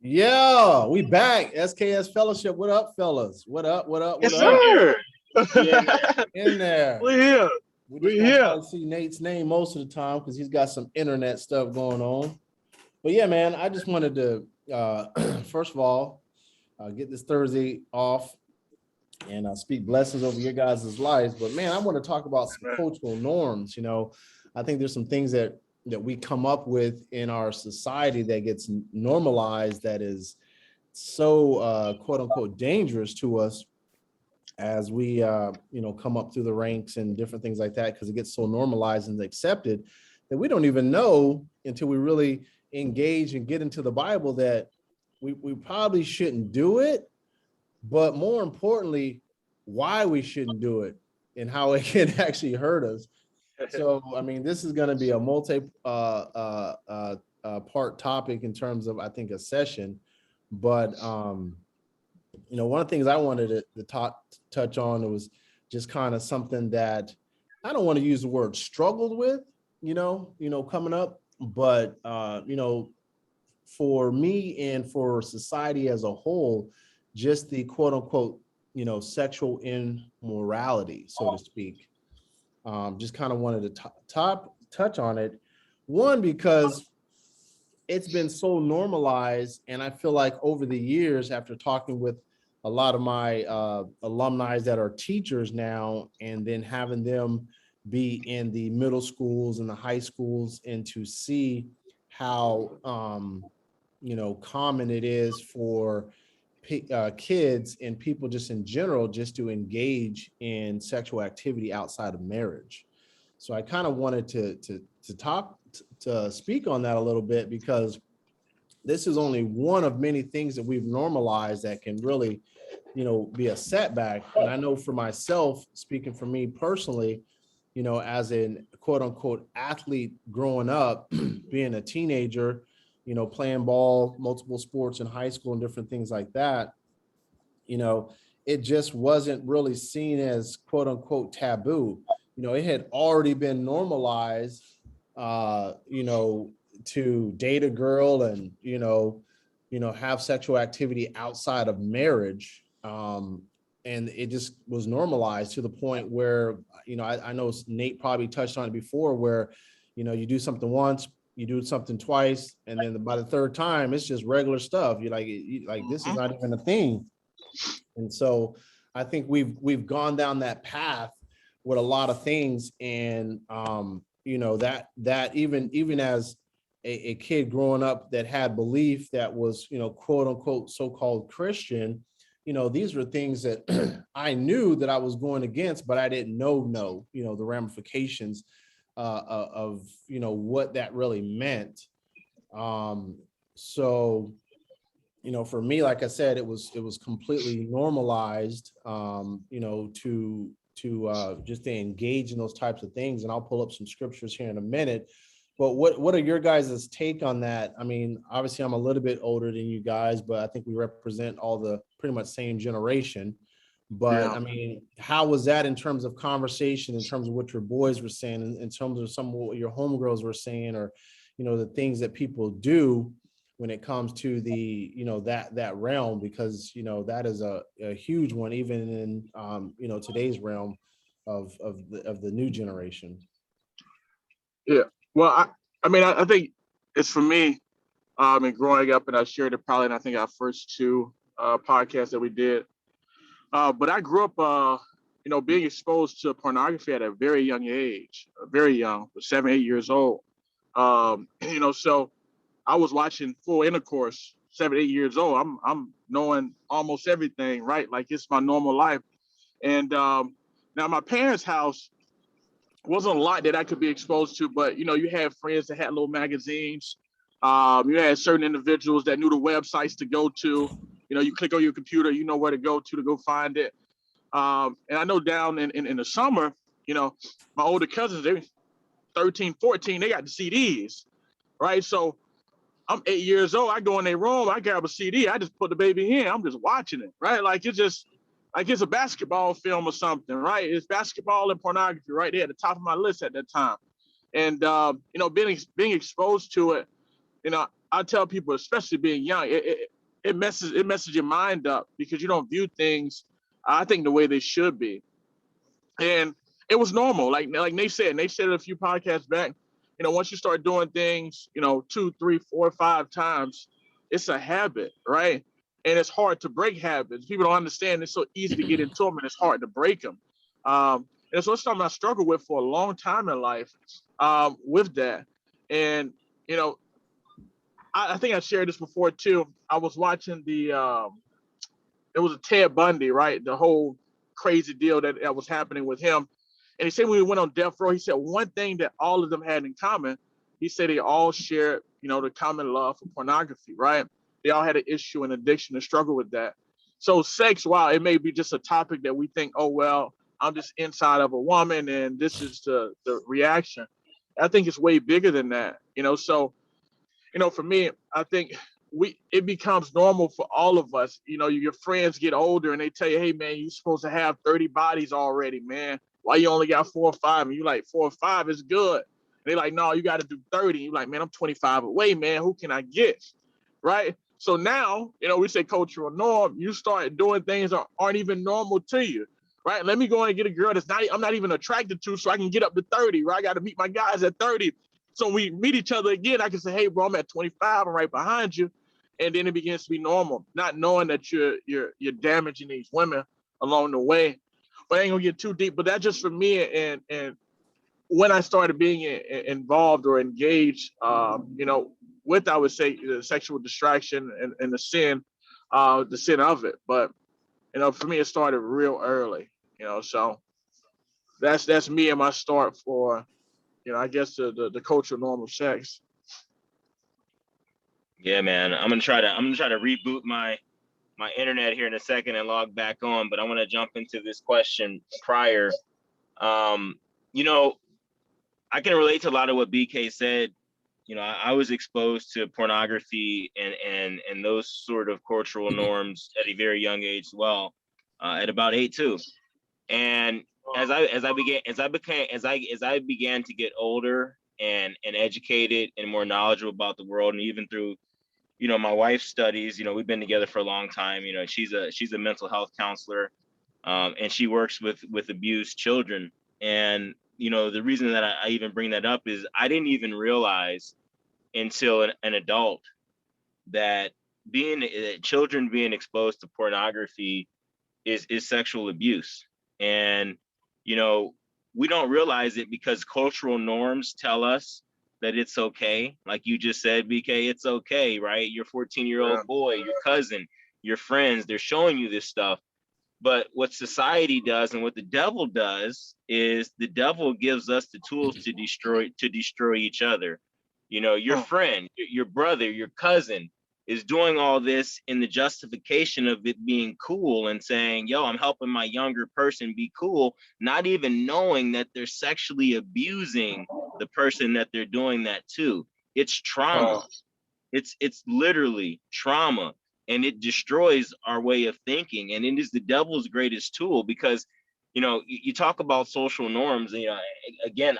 Yeah, we back. SKS Fellowship. What up, fellas? What up? What up? What Yes, up? sir. Yeah, in there. We're here. We just We're don't here. probably see Nate's name most of the time because he's got some internet stuff going on. But yeah, man, I just wanted to first of all get this Thursday off and speak blessings over your guys' lives. But man, I want to talk about some cultural norms. I think there's some things that we come up with in our society that gets normalized that is so quote unquote dangerous to us as we come up through the ranks and different things like that, because it gets so normalized and accepted that we don't even know until we really engage and get into the Bible that we probably shouldn't do it, but more importantly, why we shouldn't do it and how it can actually hurt us. So, I mean, this is going to be a part topic in terms of, I think, a session. But, one of the things I wanted to touch on was just kind of something that I don't want to use the word struggled with, coming up. But, for me and for society as a whole, just the quote unquote, sexual immorality, so to speak. Just kind of wanted to touch on it. One, because it's been so normalized, and I feel like over the years, after talking with a lot of my alumni that are teachers now, and then having them be in the middle schools and the high schools, and to see how common it is for kids and people just in general just to engage in sexual activity outside of marriage. So I kind of wanted to speak on that a little bit, because this is only one of many things that we've normalized that can really, be a setback. And I know for myself, speaking for me personally, as a quote unquote athlete growing up, being a teenager, playing ball, multiple sports in high school and different things like that, it just wasn't really seen as quote unquote taboo. It had already been normalized, to date a girl and, have sexual activity outside of marriage. And it just was normalized to the point where, I know Nate probably touched on it before, where, you do something once, you do something twice, and then by the third time, it's just regular stuff. You're like, this is not even a thing. And so I think we've gone down that path with a lot of things. And, that even as a kid growing up that had belief that was, quote unquote, so-called Christian, these were things that I knew that I was going against, but I didn't know, the ramifications of, what that really meant. So, for me, like I said, it was completely normalized, to just to engage in those types of things. And I'll pull up some scriptures here in a minute. But what are your guys' take on that? I mean, obviously I'm a little bit older than you guys, but I think we represent all the pretty much same generation. But I mean, how was that in terms of conversation, in terms of what your boys were saying, in terms of some of what your homegirls were saying, or, the things that people do when it comes to the, that realm, because, that is a huge one, even in, today's realm of the new generation. Yeah. Well, I think it's for me, and growing up, and I shared it probably in, I think, our first two podcasts that we did. But I grew up, being exposed to pornography at a very young age, very young, 7, 8 years old. So I was watching full intercourse, 7, 8 years old. I'm knowing almost everything, right? Like it's my normal life. And now my parents' house wasn't a lot that I could be exposed to, but you had friends that had little magazines. You had certain individuals that knew the websites to go to. You click on your computer, you know where to go find it. And I know down in the summer, my older cousins, they 13, 14, they got the CDs, right? So I'm 8 years old. I go in their room, I grab a CD, I just put the baby in, I'm just watching it, right? Like it's just like it's a basketball film or something, right? It's basketball and pornography right there at the top of my list at that time. And being exposed to it, I tell people, especially being young, it messes your mind up because you don't view things, I think, the way they should be. And it was normal. Like Nate said it a few podcasts back. Once you start doing things, 2, 3, 4, 5 times, it's a habit, right? And it's hard to break habits. People don't understand. It's so easy to get into them, and it's hard to break them. And so it's something I struggled with for a long time in life, with that. And you know, I think I shared this before too. I was watching it was a Ted Bundy, right? The whole crazy deal that was happening with him. And he said when we went on death row, he said one thing that all of them had in common. He said they all shared, the common love for pornography, right? They all had an issue and addiction and struggle with that. So sex, while it may be just a topic that we think, oh well, I'm just inside of a woman and this is the reaction. I think it's way bigger than that. So for me, I think it becomes normal for all of us. Your friends get older and they tell you, hey man, you're supposed to have 30 bodies already, man. Why you only got 4 or 5? And you like 4 or 5 is good. And they like, no, you got to do 30. You like, man, I'm 25 away, man. Who can I get? Right. So now, we say cultural norm. You start doing things that aren't even normal to you. Right. Let me go and get a girl I'm not even attracted to, so I can get up to 30. Right. I got to meet my guys at 30. So when we meet each other again, I can say, hey, bro, I'm at 25. I'm right behind you. And then it begins to be normal, not knowing that you're damaging these women along the way. But I ain't gonna get too deep. But that's just for me. And when I started being involved or engaged, with, I would say, the sexual distraction and the sin of it. But for me, it started real early. So that's me and my start for, I guess the cultural norm of sex. Yeah, man. I'm gonna try to reboot my internet here in a second and log back on, but I want to jump into this question prior. Um, you know, I can relate to a lot of what BK said. I was exposed to pornography and those sort of cultural norms at a very young age as well, at about 8 too. And as I began to get older and educated and more knowledgeable about the world, and even through my wife's studies, we've been together for a long time. She's a mental health counselor, and she works with abused children. And the reason that I even bring that up is I didn't even realize until an adult that children being exposed to pornography is sexual abuse. And we don't realize it because cultural norms tell us that it's okay. Like you just said, BK, it's okay, right? Your 14-year-old boy, your cousin, your friends, they're showing you this stuff. But what society does and what the devil does is the devil gives us the tools to destroy each other. Your friend, your brother, your cousin is doing all this in the justification of it being cool and saying, yo, I'm helping my younger person be cool, not even knowing that they're sexually abusing the person that they're doing that to. It's trauma. It's literally trauma, and it destroys our way of thinking. And it is the devil's greatest tool because, you talk about social norms. Again,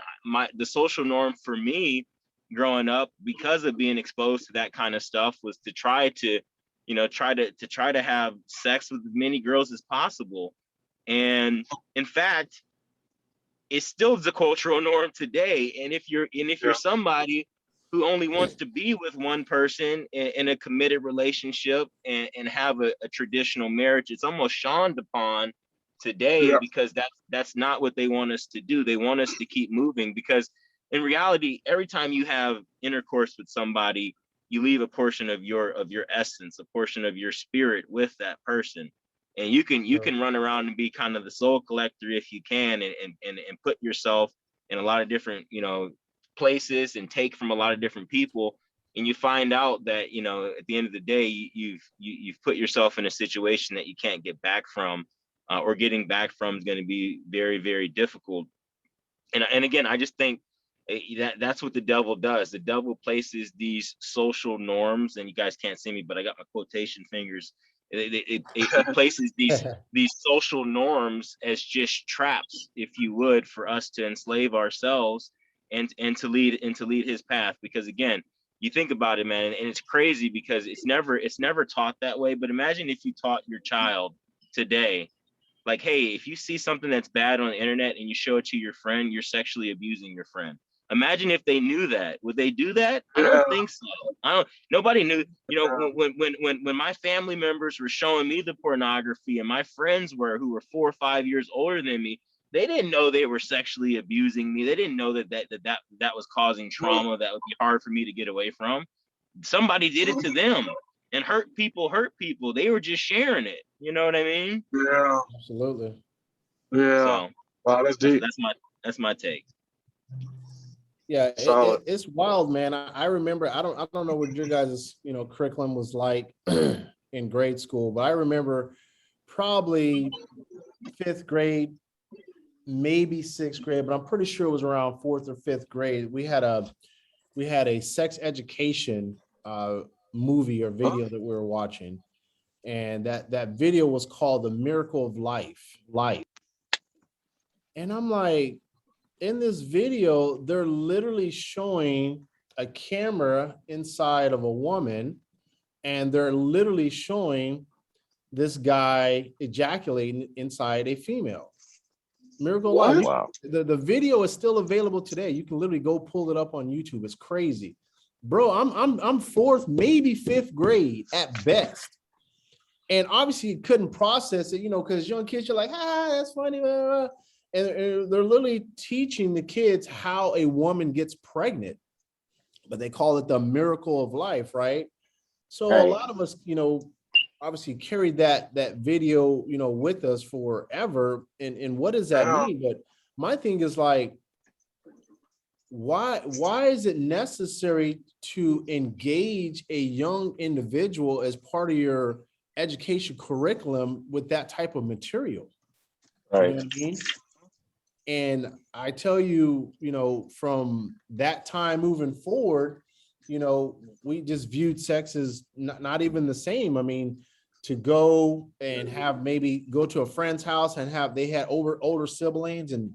the social norm for me growing up, because of being exposed to that kind of stuff, was to try to have sex with as many girls as possible. And in fact, it still is a cultural norm today. And if you're somebody who only wants to be with one person in a committed relationship and have a traditional marriage, it's almost shunned upon today because that's not what they want us to do. They want us to keep moving because in reality, every time you have intercourse with somebody, you leave a portion of your essence, a portion of your spirit with that person. And you can run around and be kind of the soul collector if you can, and put yourself in a lot of different places and take from a lot of different people, and you find out that at the end of the day you've put yourself in a situation that you can't get back from, or getting back from is going to be very, very difficult. And again, I just think that's what the devil does. The devil places these social norms, and you guys can't see me, but I got my quotation fingers. It places these social norms as just traps, if you would, for us to enslave ourselves and to lead his path. Because again, you think about it, man, and it's crazy because it's never taught that way. But imagine if you taught your child today, like, hey, if you see something that's bad on the internet and you show it to your friend, you're sexually abusing your friend. Imagine if they knew that. Would they do that? I don't think so. Nobody knew. You know, when my family members were showing me the pornography and my friends who were 4 or 5 years older than me, they didn't know they were sexually abusing me. They didn't know that was causing trauma that would be hard for me to get away from. Somebody did it to them, and hurt people. They were just sharing it. You know what I mean? Yeah. Absolutely. Yeah. So Wow, that's deep. That's my take. Yeah, Solid. it's wild, man. I remember, I don't know what your guys' curriculum was like in grade school, but I remember probably 5th grade, maybe 6th grade, but I'm pretty sure it was around 4th or 5th grade. We had a sex education movie or video that we were watching, and that video was called The Miracle of Life. And I'm like, in this video, they're literally showing a camera inside of a woman, and they're literally showing this guy ejaculating inside a female. Miracle of Life. Wow. The video is still available today. You can literally go pull it up on YouTube. It's crazy. Bro, I'm 4th, maybe 5th grade at best. And obviously you couldn't process it, because young kids are like, that's funny. And they're literally teaching the kids how a woman gets pregnant, but they call it the miracle of life, right? So a lot of us, obviously carried that video, with us forever. And what does that mean? But my thing is like, why is it necessary to engage a young individual as part of your education curriculum with that type of material? Right. You know what I mean? And I tell you, from that time moving forward, we just viewed sex as not even the same. I mean, to go and maybe go to a friend's house and they had older siblings, and,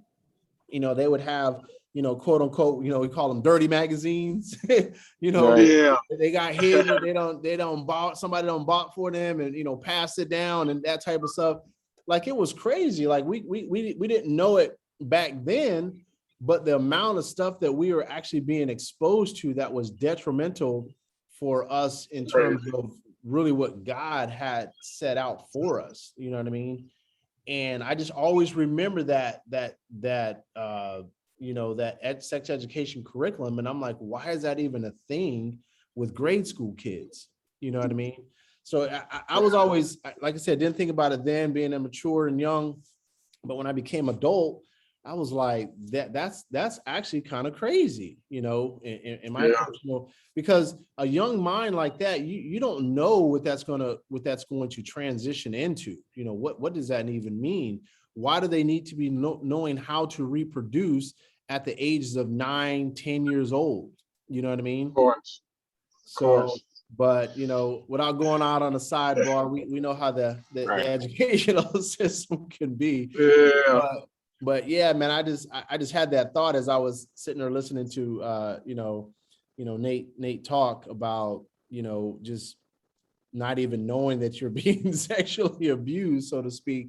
they would have, quote unquote, we call them dirty magazines, Right. Yeah. they got hidden, they don't bought, somebody don't bought for them, and, pass it down and that type of stuff. Like, it was crazy. Like we didn't know it back then, but the amount of stuff that we were actually being exposed to that was detrimental for us in terms of really what God had set out for us. You know what I mean? And I just always remember that sex education curriculum. And I'm like, why is that even a thing with grade school kids? You know what I mean? So I was always, like I said, didn't think about it then, being immature and young. But when I became adult, I was like, that's actually kind of crazy, in my personal, because a young mind like that, you don't know what that's going to transition into. What does that even mean? Why do they need to be knowing how to reproduce at the ages of 9, 10 years old? You know what I mean? Of course. So, but without going out on a sidebar, we know how the educational system can be. Yeah. But yeah, man, I just had that thought as I was sitting there listening to Nate talk about, just not even knowing that you're being sexually abused, so to speak,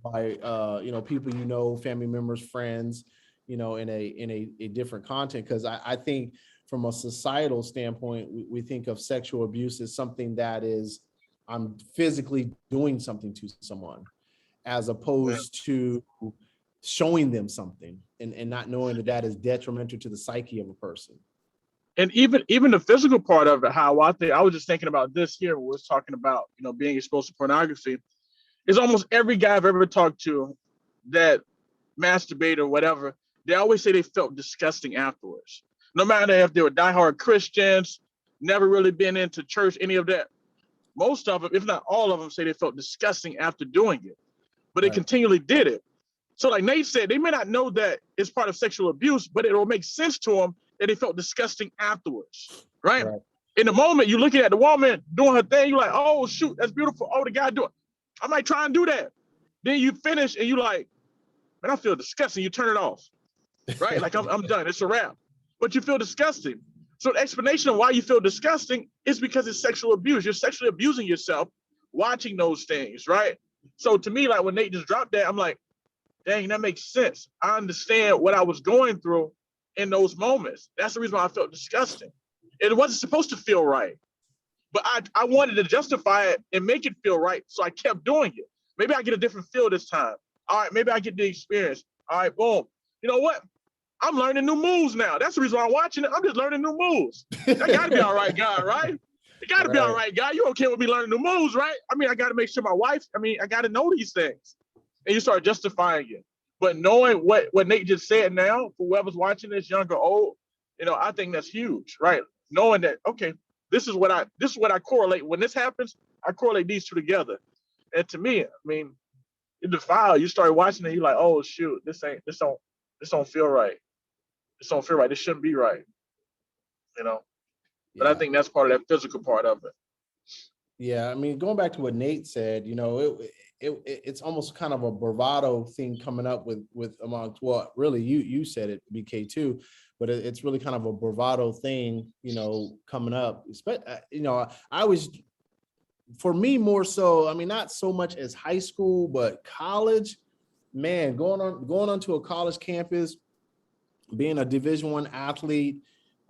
by people, family members, friends, in a different content. Because I think from a societal standpoint, we think of sexual abuse as something that is, I'm physically doing something to someone, as opposed to showing them something and not knowing that is detrimental to the psyche of a person. And even the physical part of it, how I was just thinking about this here when we was talking about, being exposed to pornography, is almost every guy I've ever talked to that masturbate or whatever, they always say they felt disgusting afterwards. No matter if they were diehard Christians, never really been into church, any of that. Most of them, if not all of them, say they felt disgusting after doing it, but they continually did it. So like Nate said, they may not know that it's part of sexual abuse, but it will make sense to them that they felt disgusting afterwards, right? In the moment, you're looking at the woman doing her thing, you're like, oh, shoot, that's beautiful. Oh, the guy doing it. I might try and do that. Then you finish and you're like, man, I feel disgusting. You turn it off, right? Like, I'm done. It's a wrap. But you feel disgusting. So the explanation of why you feel disgusting is because it's sexual abuse. You're sexually abusing yourself watching those things, right? So to me, like when Nate just dropped that, I'm like, dang, that makes sense. I understand what I was going through in those moments. That's the reason why I felt disgusting. It wasn't supposed to feel right, but I wanted to justify it and make it feel right. So I kept doing it. Maybe I get a different feel this time. All right, maybe I get the experience. All right, boom. You know what? I'm learning new moves now. That's the reason why I'm watching it. I'm just learning new moves. That got to be all right, God, right? It got to be all right, God. You okay with me learning new moves, right? I mean, I got to make sure my wife, I got to know these things. And you start justifying it. But knowing what Nate just said now, for whoever's watching this, young or old, I think that's huge, right? Knowing that, okay, this is what I correlate. When this happens, I correlate these two together. And to me, in the file, you start watching it, you're like, oh shoot, this don't feel right. This don't feel right. This shouldn't be right. But I Yeah. think that's part of that physical part of it. Yeah, I mean, going back to what Nate said, it's almost kind of a bravado thing coming up with amongst, well, really you said it, BK too, but it's really kind of a bravado thing, coming up. I always, for me more so, I mean, not so much as high school, but college, man, going onto a college campus, being a Division I athlete,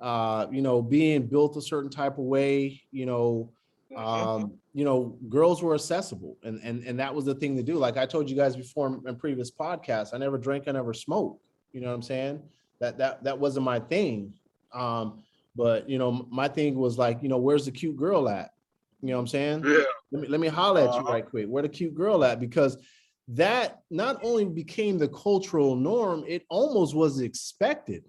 being built a certain type of way, girls were accessible, and that was the thing to do. Like I told you guys before in previous podcasts, I never drank, I never smoked. You know what I'm saying? That wasn't my thing. But my thing was like, where's the cute girl at? You know what I'm saying? Yeah. Let me holler at you right quick. Where the cute girl at? Because that not only became the cultural norm, it almost was expected.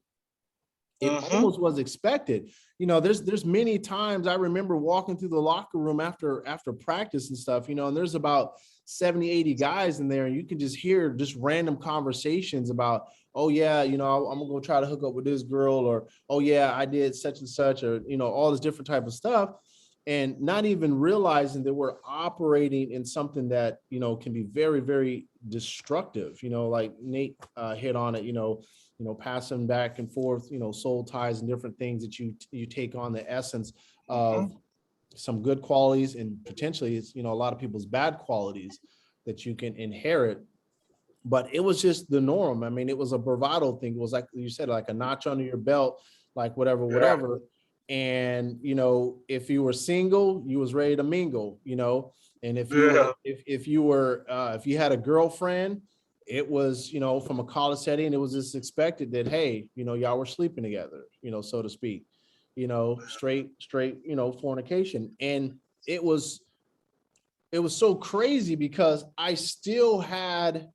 It almost was expected. There's many times I remember walking through the locker room after practice and stuff, and there's about 70, 80 guys in there, and you can just hear just random conversations about, oh yeah, I'm gonna go try to hook up with this girl, or oh yeah, I did such and such, or all this different type of stuff. And not even realizing that we're operating in something that, can be very, very destructive, like Nate hit on it, passing back and forth, soul ties and different things that you take on the essence of some good qualities, and potentially it's, a lot of people's bad qualities that you can inherit. But it was just the norm. I mean, it was a bravado thing. It was like you said, like a notch under your belt, like whatever. And, if you were single, you was ready to mingle, and if you were, if you had a girlfriend, it was, from a college setting, it was just expected that, hey, y'all were sleeping together, so to speak, straight, fornication. And it was so crazy because I still had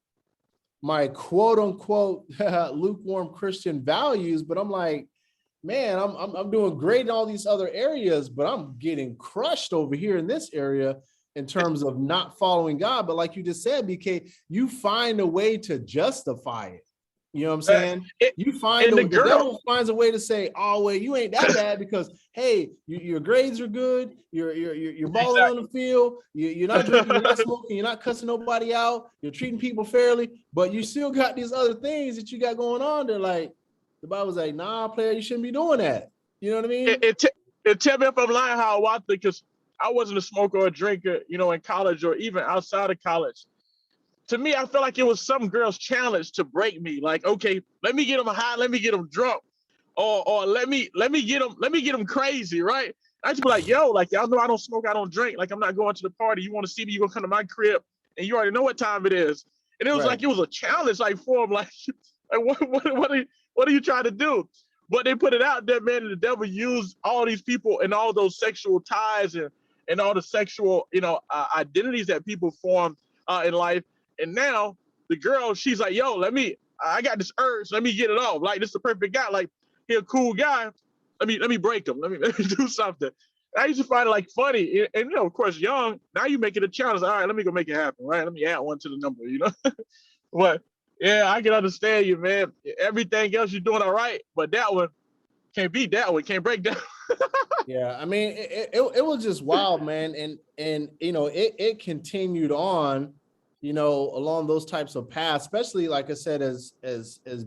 my quote unquote lukewarm Christian values, but I'm like, man, I'm doing great in all these other areas, but I'm getting crushed over here in this area in terms of not following God. But like you just said, BK, you find a way to justify it. You know what I'm saying? The devil finds a way to say, oh, well, you ain't that bad because, hey, your grades are good. You're balling on the field. You're not drinking, you're not smoking, you're not cussing nobody out. You're treating people fairly, but you still got these other things that you got going on. They're like, the Bible's like, nah, player, you shouldn't be doing that. You know what I mean? It tell me if I'm lying how I watched it, because I wasn't a smoker or a drinker, in college or even outside of college. To me, I felt like it was some girl's challenge to break me. Like, okay, let me get them high, let me get them drunk, or let me get them crazy, right? I just be like, yo, like y'all know I don't smoke, I don't drink. Like I'm not going to the party. You want to see me? You gonna come to my crib, and you already know what time it is. And it was like it was a challenge, like for them, like what are you trying to do? But they put it out there, man, and the devil used all these people and all those sexual ties and all the sexual, identities that people form in life. And now the girl, she's like, yo, I got this urge, let me get it off. Like, this is the perfect guy. Like, he a cool guy. Let me break him. Let me do something. I used to find it like funny. And of course, young, now you make it a challenge. All right, let me go make it happen, right? Let me add one to the number, But yeah, I can understand you, man. Everything else you're doing all right, but that one can't beat that one, can't break that. Yeah, I mean, it was just wild, man. And it continued on, along those types of paths, especially like I said, as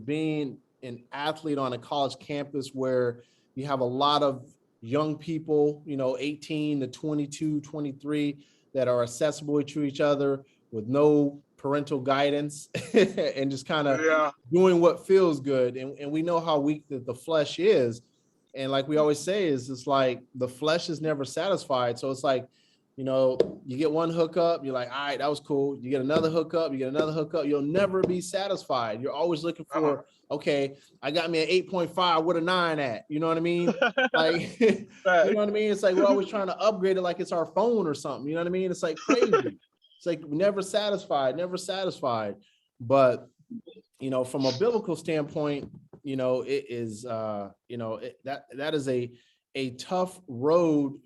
being an athlete on a college campus where, you have a lot of young people, 18 to 22, 23 that are accessible to each other with no parental guidance and just kind of doing what feels good. And we know how weak the flesh is. And like we always say, is it's like the flesh is never satisfied. So it's like, you get one hookup, you're like, all right, that was cool. You get another hookup, you'll never be satisfied. You're always looking for, okay, I got me an 8.5, what a 9 at? You know what I mean? Like, you know what I mean? It's like we're always trying to upgrade it like it's our phone or something. You know what I mean? It's like crazy. It's like never satisfied. But, from a biblical standpoint, it is, that is a tough road,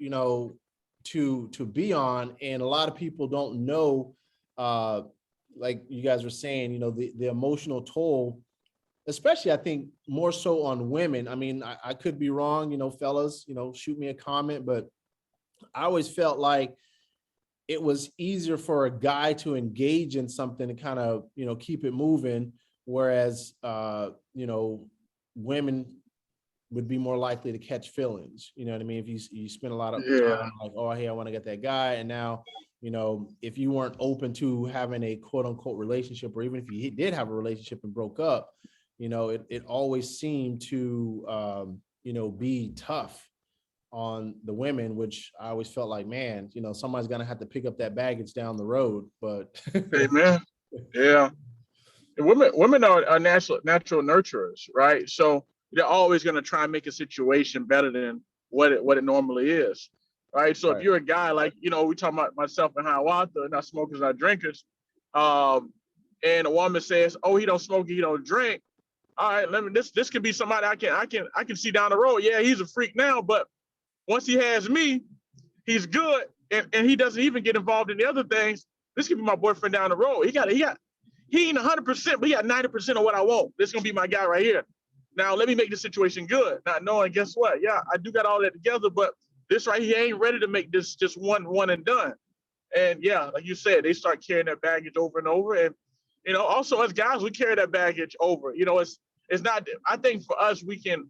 to be on. And a lot of people don't know, like you guys were saying, the emotional toll, especially I think more so on women. I mean, I could be wrong, fellas, shoot me a comment, but I always felt like it was easier for a guy to engage in something and kind of, keep it moving. Whereas, women would be more likely to catch feelings. You know what I mean? If you spend a lot of time like, oh, hey, I want to get that guy. And now, if you weren't open to having a quote unquote relationship, or even if you did have a relationship and broke up, it always seemed to, be tough on the women, which I always felt like, man, somebody's going to have to pick up that baggage down the road. But Amen. Yeah. And women are natural nurturers, right? So they're always going to try and make a situation better than what it normally is, right? So if you're a guy, like, we talking about myself and Hiawatha, not smokers, not drinkers, and a woman says, oh, he don't smoke, he don't drink. All right, this could be somebody I can see down the road. Yeah, he's a freak now, but once he has me, he's good, and he doesn't even get involved in the other things. This could be my boyfriend down the road. He ain't 100%, but he got 90% of what I want. This is gonna be my guy right here. Now let me make the situation good. Not knowing, guess what? Yeah, I do got all that together, but this right here ain't ready to make this just one and done. And yeah, like you said, they start carrying that baggage over and over. And also as guys, we carry that baggage over. It's not. I think for us, we can,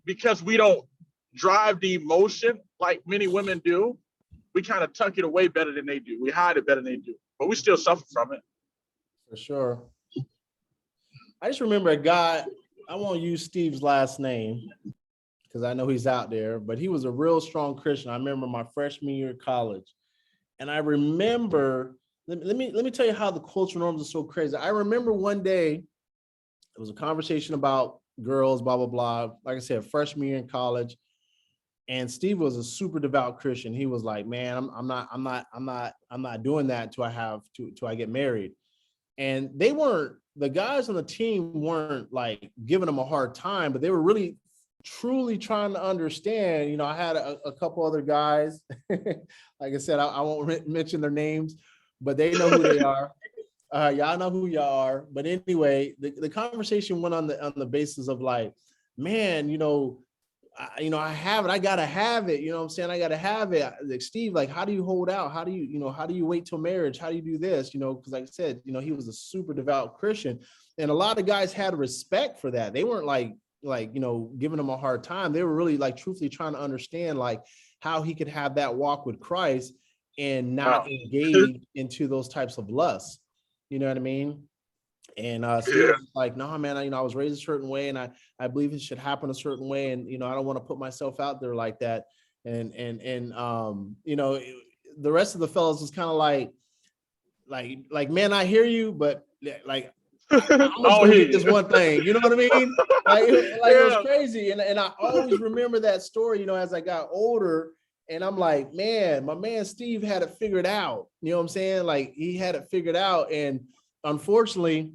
because we don't drive the emotion like many women do. We kind of tuck it away better than they do. We hide it better than they do, but we still suffer from it. For sure. I just remember a guy, I won't use Steve's last name because I know he's out there, but he was a real strong Christian. I remember my freshman year of college. And I remember, let me tell you how the cultural norms are so crazy. I remember one day, it was a conversation about girls, blah, blah, blah. Like I said, freshman year in college. And Steve was a super devout Christian. He was like, man, I'm not doing that till I get married. And the guys on the team weren't like giving him a hard time, but they were really truly trying to understand. I had a couple other guys, like I said, I won't mention their names, but they know who they are. Y'all know who y'all are. But anyway, the conversation went on the basis of like, man, I have it. I gotta have it. You know what I'm saying? I gotta have it. Like, Steve, like, how do you hold out? How do you wait till marriage? How do you do this? Because like I said, he was a super devout Christian, and a lot of guys had respect for that. They weren't like giving him a hard time. They were really like truthfully trying to understand like how he could have that walk with Christ and not engage into those types of lusts. You know what I mean? And Steve was like, no, man, I was raised a certain way, and I believe it should happen a certain way. And, I don't want to put myself out there like that. And the rest of the fellows was kind of like, man, I hear you, but like, I'm just gonna get this one thing. You know what I mean? It was crazy. And I always remember that story, as I got older. And I'm like, man, my man Steve had it figured out. You know what I'm saying? Like, he had it figured out. And unfortunately,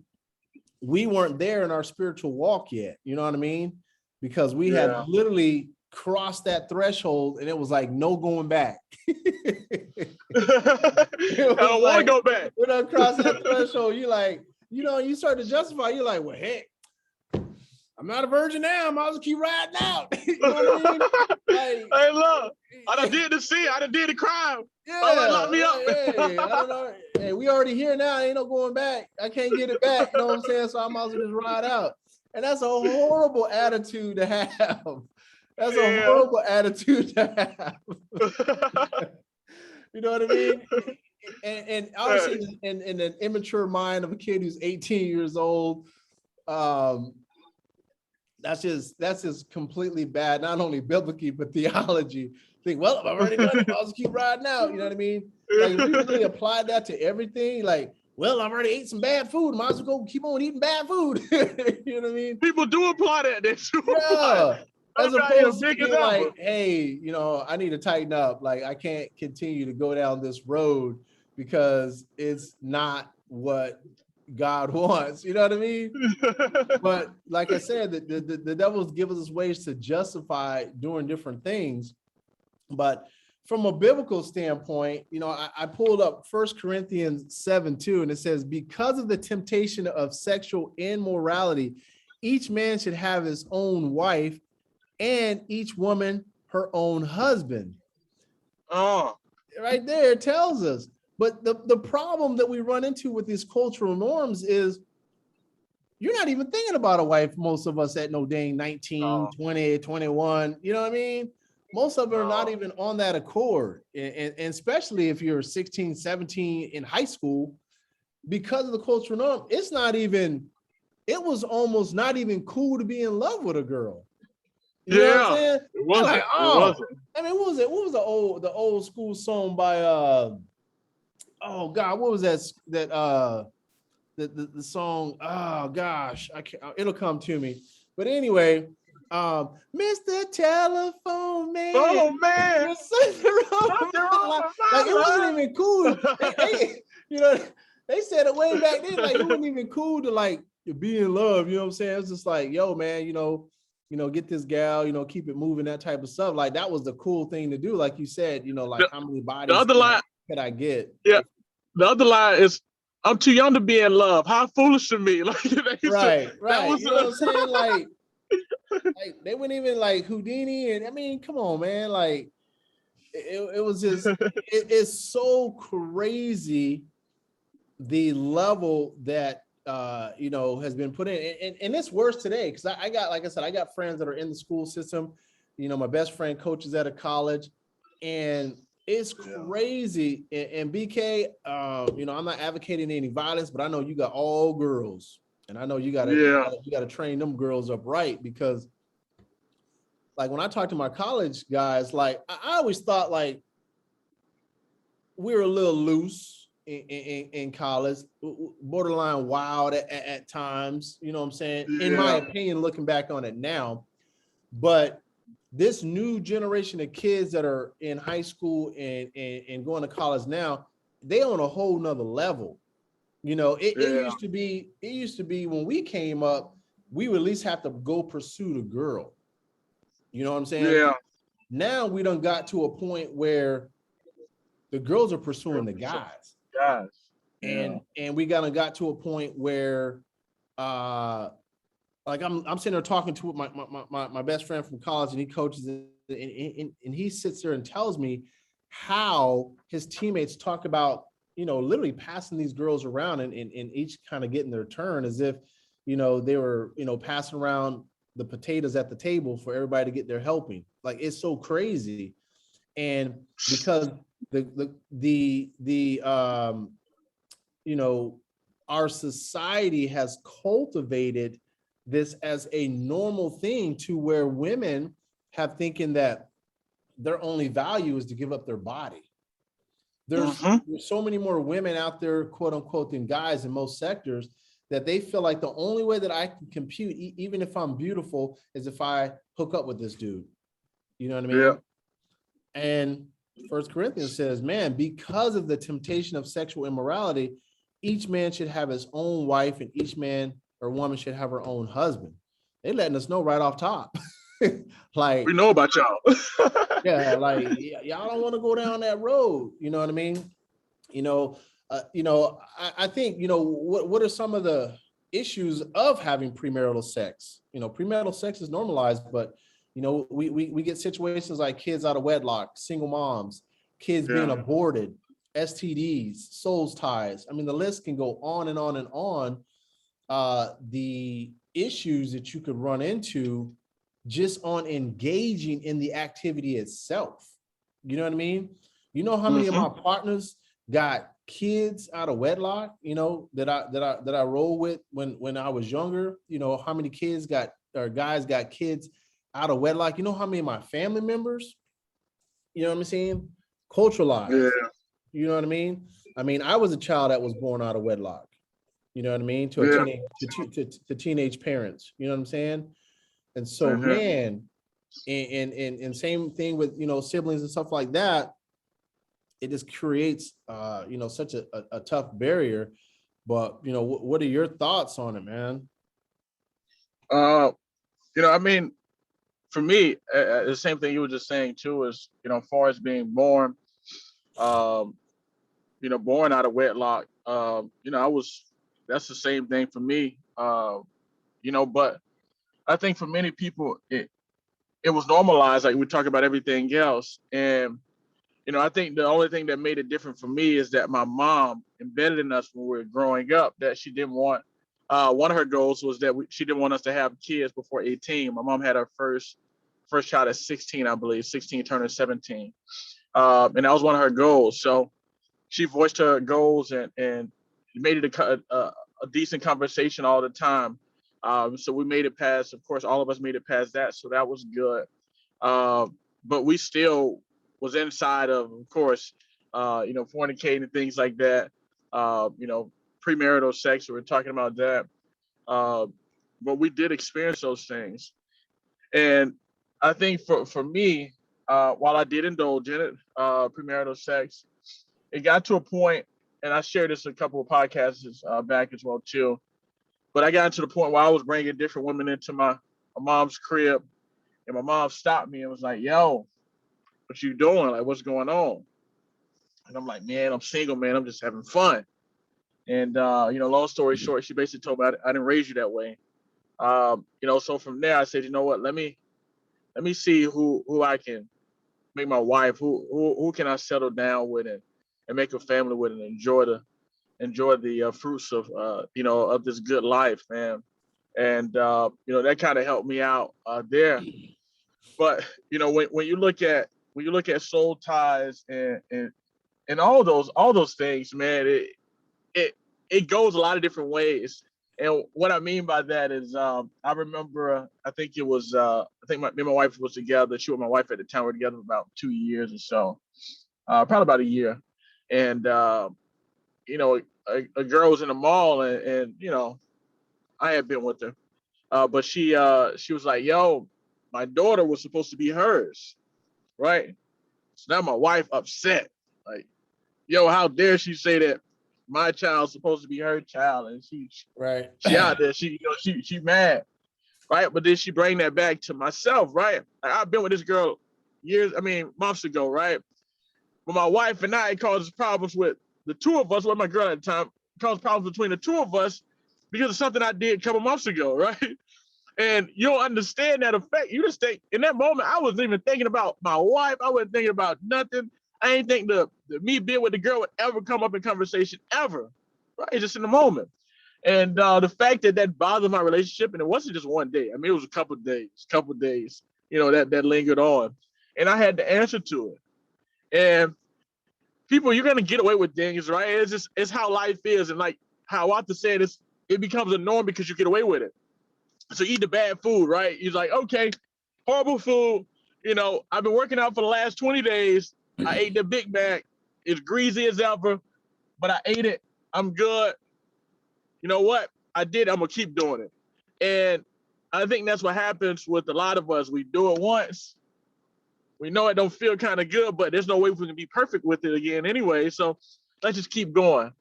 we weren't there in our spiritual walk yet. You know what I mean? Because we had literally crossed that threshold, and it was like no going back. I don't want to go back. We don't cross that threshold. You like, you start to justify. You're like, well, heck, I'm not a virgin now. I might as well keep riding out. You know what I mean? Like, hey, look, I done did the sin. I done did the crime. Lock me up. Hey, I don't know. Hey, we already here now. Ain't no going back. I can't get it back. You know what I'm saying? So I might as well just ride out. And that's a horrible attitude to have. That's a Yeah. horrible attitude to have. You know what I mean? And obviously in an immature mind of a kid who's 18 years old, that's just completely bad, not only biblically, but theology. Think, well, I've already done it, I'll just keep riding out. You know what I mean? Like if we really applied that to everything, like, well, I've already ate some bad food, might as well go keep on eating bad food. You know what I mean? People do apply that. They do apply Yeah. it. As I'm out here opposed to big being as like, ever. hey, I need to tighten up. Like, I can't continue to go down this road because it's not what God wants. You know what I mean? But like I said, the devil's gives us ways to justify doing different things. But from a biblical standpoint, I pulled up 1 Corinthians 7:2, and it says, because of the temptation of sexual immorality, each man should have his own wife, and each woman her own husband. Oh. Right there, it tells us. But the problem that we run into with these cultural norms is you're not even thinking about a wife, most of us at no dang 19, 20, 21. You know what I mean? Most of them are not even on that accord. And especially if you're 16, 17 in high school, because of the cultural norm, it was almost not even cool to be in love with a girl. You know what I'm saying? It wasn't. Like, It wasn't. I mean, what was it? What was the old school song by oh God, what was that the song? Oh gosh, I can't, it'll come to me. But anyway, Mr. Telephone Man. Oh man, like it wasn't even cool. They said it way back then. Like it wasn't even cool to like be in love. You know what I'm saying? It's just like, yo, man, get this gal, keep it moving, that type of stuff. Like that was the cool thing to do. Like you said, like how many bodies the other line could I get? Yeah. The other line is, I'm too young to be in love. How foolish of me. Like right. That was, you know what I'm saying? Like they wouldn't even like Houdini. And I mean, come on, man. Like it was just, it's so crazy the level that has been put in, and it's worse today because I got, like I said, I got friends that are in the school system. My best friend coaches at a college, and it's crazy. And BK, I'm not advocating any violence, but I know you got all girls, and I know you gotta train them girls up right, because like when I talk to my college guys, like I always thought like we were a little loose in college, borderline wild at times, you know what I'm saying? In my opinion, looking back on it now. But this new generation of kids that are in high school and going to college now, they on a whole nother level. It used to be when we came up, we would at least have to go pursue the girl. You know what I'm saying? Yeah. Now we done got to a point where the girls are pursuing the guys. And we got to a point where like I'm sitting there talking to my best friend from college, and he coaches and he sits there and tells me how his teammates talk about, literally passing these girls around and each kind of getting their turn as if, they were, passing around the potatoes at the table for everybody to get their helping. Like it's so crazy. And because our society has cultivated this as a normal thing, to where women have thinking that their only value is to give up their body. There's so many more women out there, quote unquote, than guys in most sectors, that they feel like the only way that I can compete, even if I'm beautiful, is if I hook up with this dude. You know what I mean? Yeah. And 1 Corinthians says, man, because of the temptation of sexual immorality, each man should have his own wife, and each man or woman should have her own husband. They letting us know right off top. Like, we know about y'all. yeah, like y'all don't want to go down that road. You know what I mean? I think, what are some of the issues of having premarital sex? Premarital sex is normalized, but we get situations like kids out of wedlock, single moms, kids being aborted, STDs, soul ties. I mean, the list can go on and on and on. The issues that you could run into just on engaging in the activity itself. You know what I mean? You know how many of Mm-hmm. my partners got kids out of wedlock, you know, that I roll with when I was younger, you know, how many kids got, or guys got kids out of wedlock. You know how many of my family members, you know what I'm saying, culturalized. Yeah. You know what I mean? I mean, I was a child that was born out of wedlock. You know what I mean? To a Yeah. teenage to teenage parents. You know what I'm saying? And so, Mm-hmm. man, and same thing with, you know, siblings and stuff like that. It just creates you know, such a tough barrier. But you know, what are your thoughts on it, man? You know, I mean, for me, the same thing you were just saying too is, you know, as far as being born, um, you know, born out of wedlock, you know, that's the same thing for me. You know, but I think for many people, it was normalized. Like we talk about everything else. And, you know, I think the only thing that made it different for me is that my mom embedded in us when we were growing up that she didn't want, one of her goals was that she didn't want us to have kids before 18. My mom had her first child at 16, I believe, 16 turning 17. And that was one of her goals. So she voiced her goals and made it a decent conversation all the time. So we made it past, of course, all of us made it past that. So that was good. But we still was inside of course, you know, fornicating and things like that. You know, premarital sex. We were talking about that. Uh, but we did experience those things. And I think for me, while I did indulge in it, premarital sex, it got to a point, and I shared this a couple of podcasts back as well too. But I got to the point where I was bringing different women into my mom's crib, and my mom stopped me and was like, "Yo, what you doing? Like, what's going on?" And I'm like, "Man, I'm single, man. I'm just having fun." And you know, long story short, she basically told me I didn't raise you that way. You know, so from there, I said, you know what? Let me see who I can make my wife. Who can I settle down with and make a family with and enjoy the fruits of you know, of this good life, man. And you know, that kind of helped me out there. But you know, when you look at soul ties and all those things, man, it it goes a lot of different ways. And what I mean by that is, I remember, I think it was, I think me and my wife was together. She was my wife at the time. We were together for about 2 years or so, probably about a year. And, you know, a girl was in the mall and, you know, I had been with her. But she was like, yo, my daughter was supposed to be hers. Right. So now my wife upset. Like, yo, how dare she say that my child's supposed to be her child, and Right. she out there, she, you know, she mad, right? But then she bring that back to myself, right? Like, I've been with this girl years, I mean months ago, right? But my wife and I, it causes problems with the two of us, with my girl at the time, it caused problems between the two of us because of something I did a couple months ago, right? And you don't understand that effect. You just think in that moment, I wasn't even thinking about my wife. I wasn't thinking about nothing. I ain't think the me being with the girl would ever come up in conversation ever, right? Just in the moment. And the fact that that bothered my relationship, and it wasn't just one day. I mean, it was a couple days, you know, that lingered on, and I had to answer to it. And people, you're gonna get away with things, right? It's how life is, and like how I have to say this, it becomes a norm because you get away with it. So you eat the bad food, right? You're like, okay, horrible food. You know, I've been working out for the last 20 days. I ate the Big Mac. It's greasy as ever, but I ate it. I'm good. You know what? I did. I'm gonna keep doing it. And I think that's what happens with a lot of us. We do it once. We know it don't feel kind of good, but there's no way we can be perfect with it again anyway. So let's just keep going.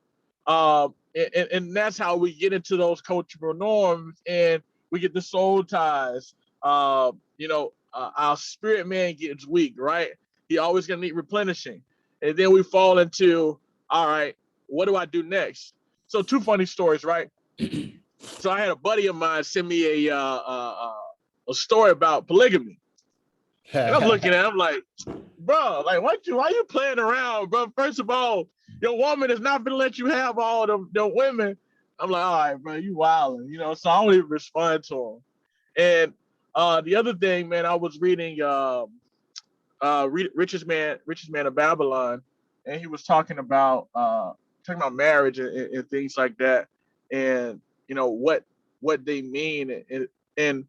And that's how we get into those cultural norms, and we get the soul ties. You know, our spirit man gets weak, right? He always gonna need replenishing, and then we fall into, all right, what do I do next? So two funny stories, right? So I had a buddy of mine send me a story about polygamy, and I'm looking at him like, bro, like why you playing around, bro? First of all, your woman is not gonna let you have all them women. I'm like, all right, bro, you wilding, you know. So I don't even respond to him. And The other thing, man, I was reading Richest Man of Babylon, and he was talking about marriage and things like that, and what they mean, and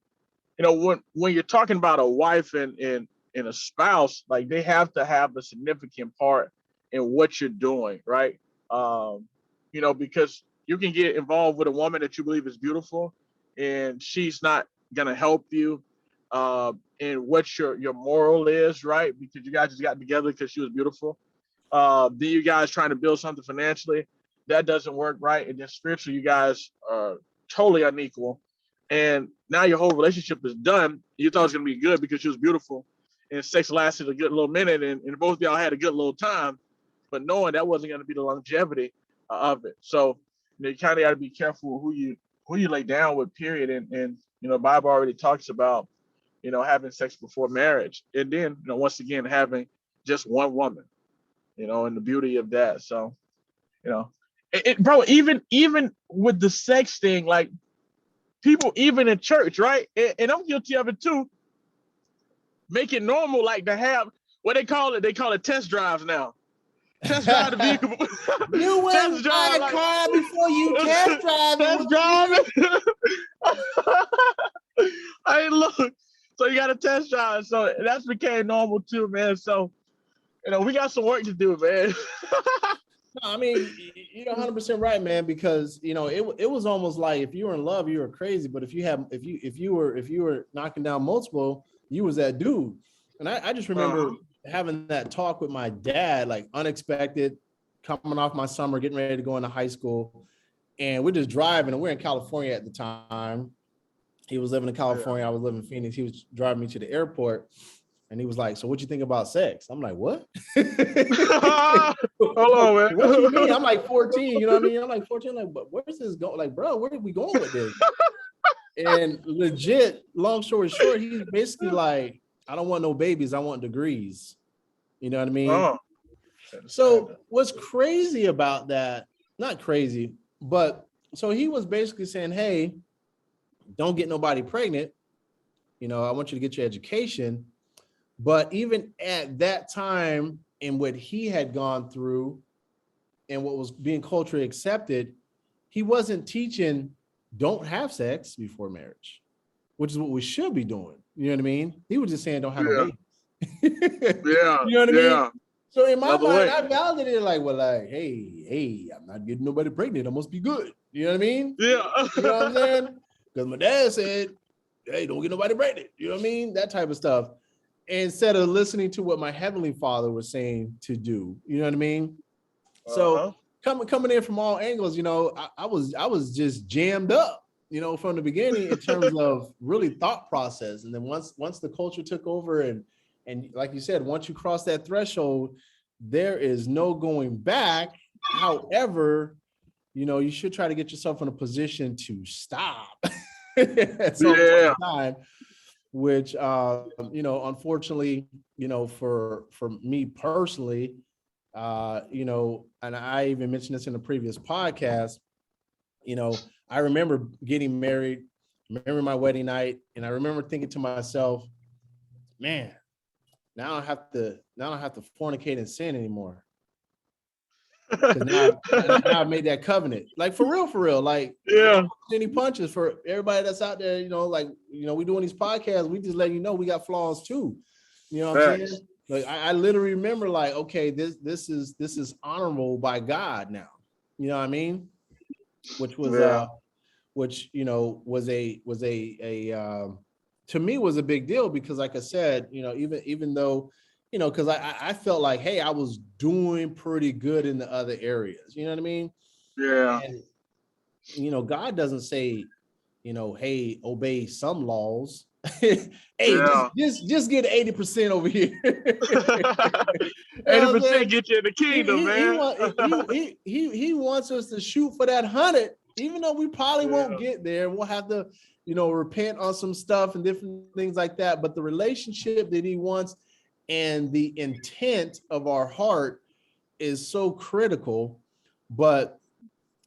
when you're talking about a wife and a spouse, like they have to have a significant part in what you're doing, right? Because you can get involved with a woman that you believe is beautiful, and she's not gonna help you in what your moral is, right? Because you guys just got together because she was beautiful. Then you guys trying to build something financially, that doesn't work, right? And then spiritually, you guys are totally unequal. And now your whole relationship is done. You thought it was gonna be good because she was beautiful, and sex lasted a good little minute, and both of y'all had a good little time, but knowing that wasn't gonna be the longevity of it. So you kind of got to be careful who you lay down with, period. And Bible already talks about having sex before marriage, and then once again having just one woman, and the beauty of that. So bro, even with the sex thing, like people even in church, right? And I'm guilty of it too. Make it normal, like to have what they call it. They call it test drives now. Test drive the vehicle. You wouldn't buy a car before you test drive it. Test drive it. Hey, look. So you got to test drive. So that's became normal too, man. So we got some work to do, man. No, I mean, you're 100% right, man. Because it was almost like if you were in love, you were crazy. But if you were knocking down multiple, you was that dude. And I just remember having that talk with my dad, like unexpected, coming off my summer, getting ready to go into high school, and we're just driving, and we're in California at the time. He was living in California, I was living in Phoenix. He was driving me to the airport, and he was like, "So what you think about sex?" I'm like, "What?" Hold on, man. What you mean? I'm like 14, you know what I mean? I'm like 14, like, but where's this going? Like, bro, where are we going with this? And legit, long story short, he's basically like, I don't want no babies, I want degrees. You know what I mean? So what's crazy about that, not crazy, but so he was basically saying, hey, don't get nobody pregnant. I want you to get your education. But even at that time, in what he had gone through and what was being culturally accepted, he wasn't teaching don't have sex before marriage, which is what we should be doing. You know what I mean? He was just saying don't have no babies. Yeah. You know what I mean? So in my mind, I validated like, well, like, hey, I'm not getting nobody pregnant. I must be good. You know what I mean? Yeah. You know what I'm saying? Because my dad said, hey, don't get nobody pregnant. You know what I mean? That type of stuff. Instead of listening to what my Heavenly Father was saying to do. You know what I mean? So coming in from all angles, I was just jammed up, from the beginning in terms of really thought process. And then once the culture took over and like you said, once you cross that threshold, there is no going back. However, you should try to get yourself in a position to stop at some point in time, which, unfortunately, for me personally, and I even mentioned this in a previous podcast, I remember getting married, remember my wedding night, and I remember thinking to myself, man, now I don't have to fornicate and sin anymore. Because now I've made that covenant. Like for real. Like any punches for everybody that's out there, we doing these podcasts, we just letting you know we got flaws too. You know what I'm saying? Like I literally remember like, okay, this is honorable by God now. You know what I mean? Which was was a to me was a big deal because like I said, even though, because I felt like, hey, I was doing pretty good in the other areas. You know what I mean? Yeah. And, God doesn't say, hey, obey some laws. Hey, just get 80% over here. 80% get you in the kingdom, man. He wants us to shoot for that 100, even though we probably won't get there. We'll have to, repent on some stuff and different things like that. But the relationship that he wants and the intent of our heart is so critical. But,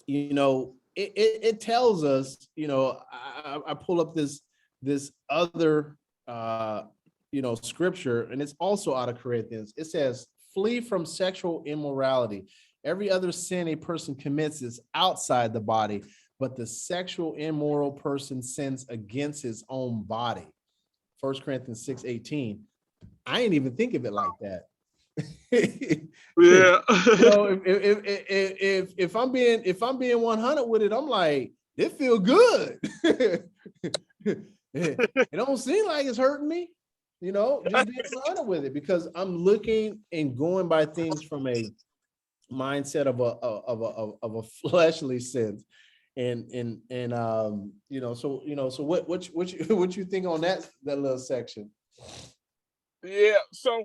it tells us, I pull up this this other scripture, and it's also out of Corinthians. It says, flee from sexual immorality. Every other sin a person commits is outside the body, but the sexual immoral person sins against his own body. 1 Corinthians 6:18. I ain't even think of it like that. Yeah. If I'm being 100 with it, I'm like, it feel good. It don't seem like it's hurting me, just being 100 with it, because I'm looking and going by things from a mindset of a fleshly sense. So what you think on that little section? Yeah. So,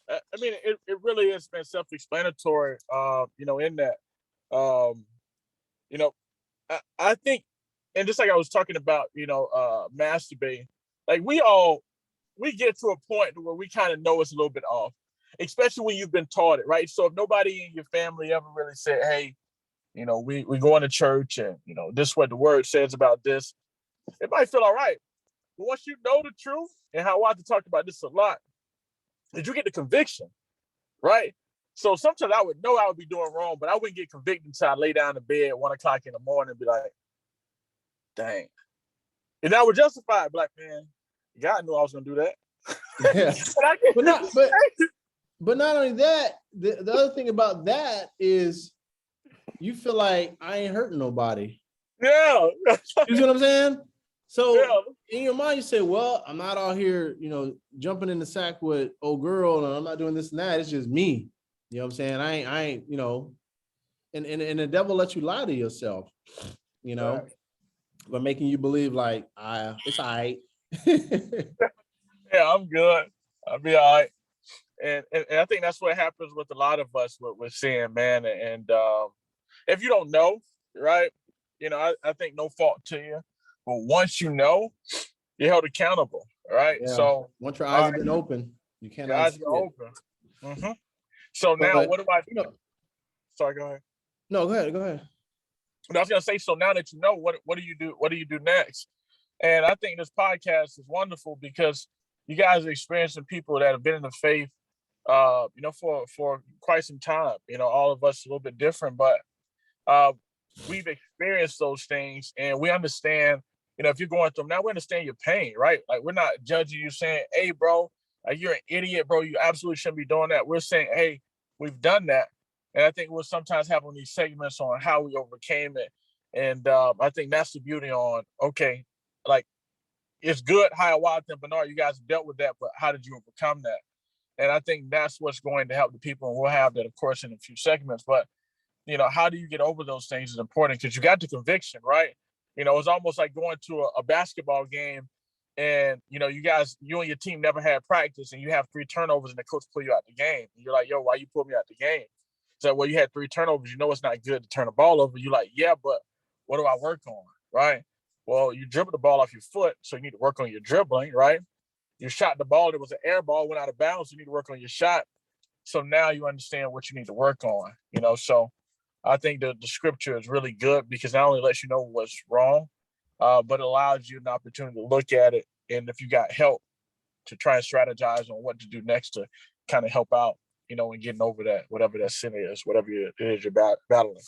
I mean, it really has been self-explanatory, in that, I think, and just like I was talking about, masturbating, like we get to a point where we kind of know it's a little bit off, especially when you've been taught it, right? So if nobody in your family ever really said, hey, we going to church and, this is what the word says about this, it might feel all right. But once you know the truth, and how I have to talk about this a lot, is you get the conviction, right? So sometimes I would know I would be doing wrong, but I wouldn't get convicted until I lay down in bed at 1 o'clock in the morning and be like, dang. And I would justify it, like, man, God knew I was gonna do that. Yeah. But not only that, the other thing about that is you feel like I ain't hurting nobody. Yeah. You see what I'm saying? So Yeah. in your mind, you say, well, I'm not out here, jumping in the sack with old girl, and I'm not doing this and that. It's just me. You know what I'm saying? I ain't, and the devil lets you lie to yourself, Right. by making you believe like, it's all right. Yeah, I'm good. I'll be all right. And I think that's what happens with a lot of us with sin, man. And if you don't know, right, I think no fault to you. But once you know, you're held accountable, right? Yeah. So Once your eyes have been open, you your cannot eyes see are it. open. Mm-hmm. So now, what do I? Sorry, go ahead. No, go ahead. I was gonna say, so now that you know, what do you do? What do you do next? And I think this podcast is wonderful because you guys are experiencing people that have been in the faith, for quite some time. All of us a little bit different, but we've experienced those things, and we understand. If you're going through them now, we understand your pain, right? Like, we're not judging you, saying, "Hey, bro, you're an idiot, bro. You absolutely shouldn't be doing that." We're saying, "Hey, we've done that," and I think we'll sometimes have on these segments on how we overcame it, and I think that's the beauty on. Okay, like, it's good, Hiawatha and Bernard, you guys dealt with that, but how did you overcome that? And I think that's what's going to help the people, and we'll have that, of course, in a few segments. But how do you get over those things is important, because you got the conviction, right? It's almost like going to a basketball game, and you and your team never had practice, and you have 3 turnovers, and the coach pull you out the game. And you're like, yo, why you pull me out the game? So, well, you had 3 turnovers. It's not good to turn the ball over. You're like, yeah, but what do I work on, right? Well, you dribbled the ball off your foot, so you need to work on your dribbling, right? You shot the ball, it was an air ball, went out of bounds, you need to work on your shot. So now you understand what you need to work on, So I think the scripture is really good, because not only lets you know what's wrong, but it allows you an opportunity to look at it. And if you got help, to try and strategize on what to do next to kind of help out, and getting over that, whatever that sin is, whatever it is you're battling.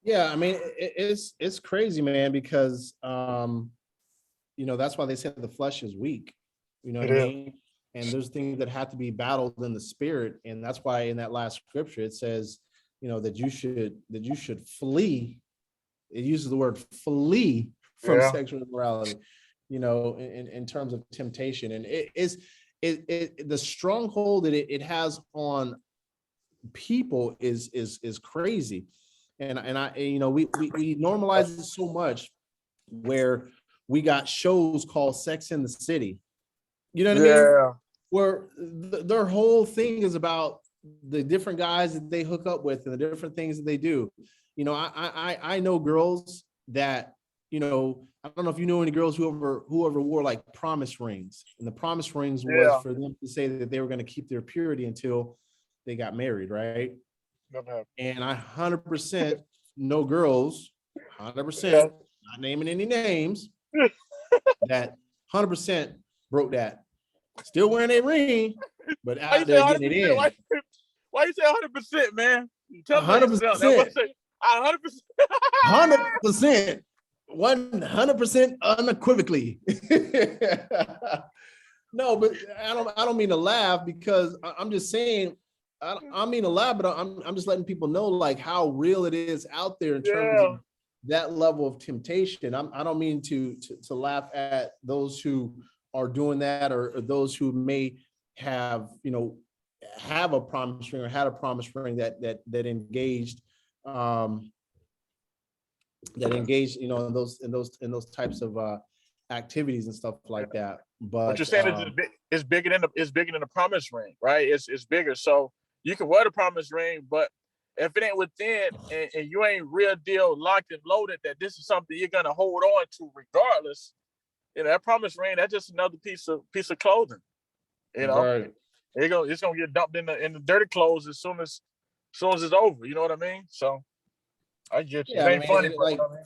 Yeah, I mean, it's crazy, man, because that's why they said the flesh is weak. You know what I mean? And there's things that have to be battled in the spirit, and that's why in that last scripture it says, that you should flee. It uses the word flee from sexual immorality, in terms of temptation, and the stronghold that it has on people is crazy. And we normalize it so much, where we got shows called Sex in the City. You know what I mean? Where their whole thing is about the different guys that they hook up with and the different things that they do. I know girls that, I don't know if you know any girls who ever wore like promise rings, and the promise rings was for them to say that they were going to keep their purity until they got married, right? And I 100% know girls, 100%, not naming any names, that 100% broke that. Still wearing a ring, but Why you out say there getting it 100%? in. Why you say 100%, man? Tell me 100%. that wasn't 100%. 100%. 100% unequivocally. No, but I don't mean to laugh, because I'm just saying, I mean to laugh, but I'm just letting people know like how real it is out there in terms of that level of temptation. I don't mean to laugh at those who are doing that, or those who may have, have a promise ring or had a promise ring that engaged, in those types of activities and stuff like that. But But you're saying it's bigger than the promise ring, right? It's bigger. So you can wear the promise ring, but if it ain't within, and you ain't real deal locked and loaded that this is something you're gonna hold on to regardless, that promise ring, that's just another piece of clothing. right. It's gonna get dumped in the dirty clothes as soon as it's over. You know what I mean? So I get you. Yeah, It ain't funny, but like you know what I mean?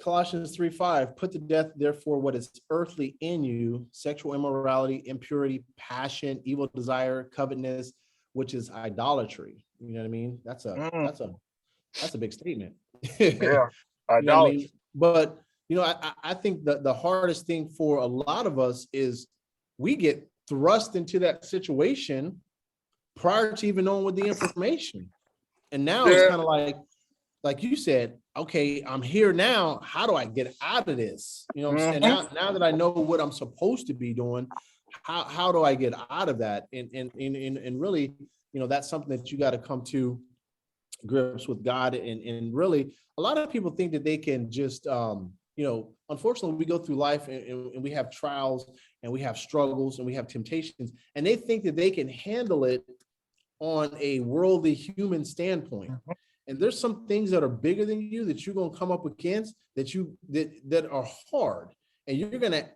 Colossians 3:5, put to death, therefore, what is earthly in you: sexual immorality, impurity, passion, evil desire, covetousness, which is idolatry. You know what I mean? That's a big statement. Yeah, You know what I mean? idolatry. But I think that the hardest thing for a lot of us is we get thrust into that situation prior to even knowing what the information. And now it's kind of like you said, okay, I'm here now. How do I get out of this? You know what I'm saying? Now that I know what I'm supposed to be doing, how do I get out of that? And really, that's something that you got to come to grips with God. And really, a lot of people think that they can just, unfortunately, we go through life and we have trials and we have struggles and we have temptations, and they think that they can handle it on a worldly human standpoint. And there's some things that are bigger than you that you're going to come up against that are hard. And you're going to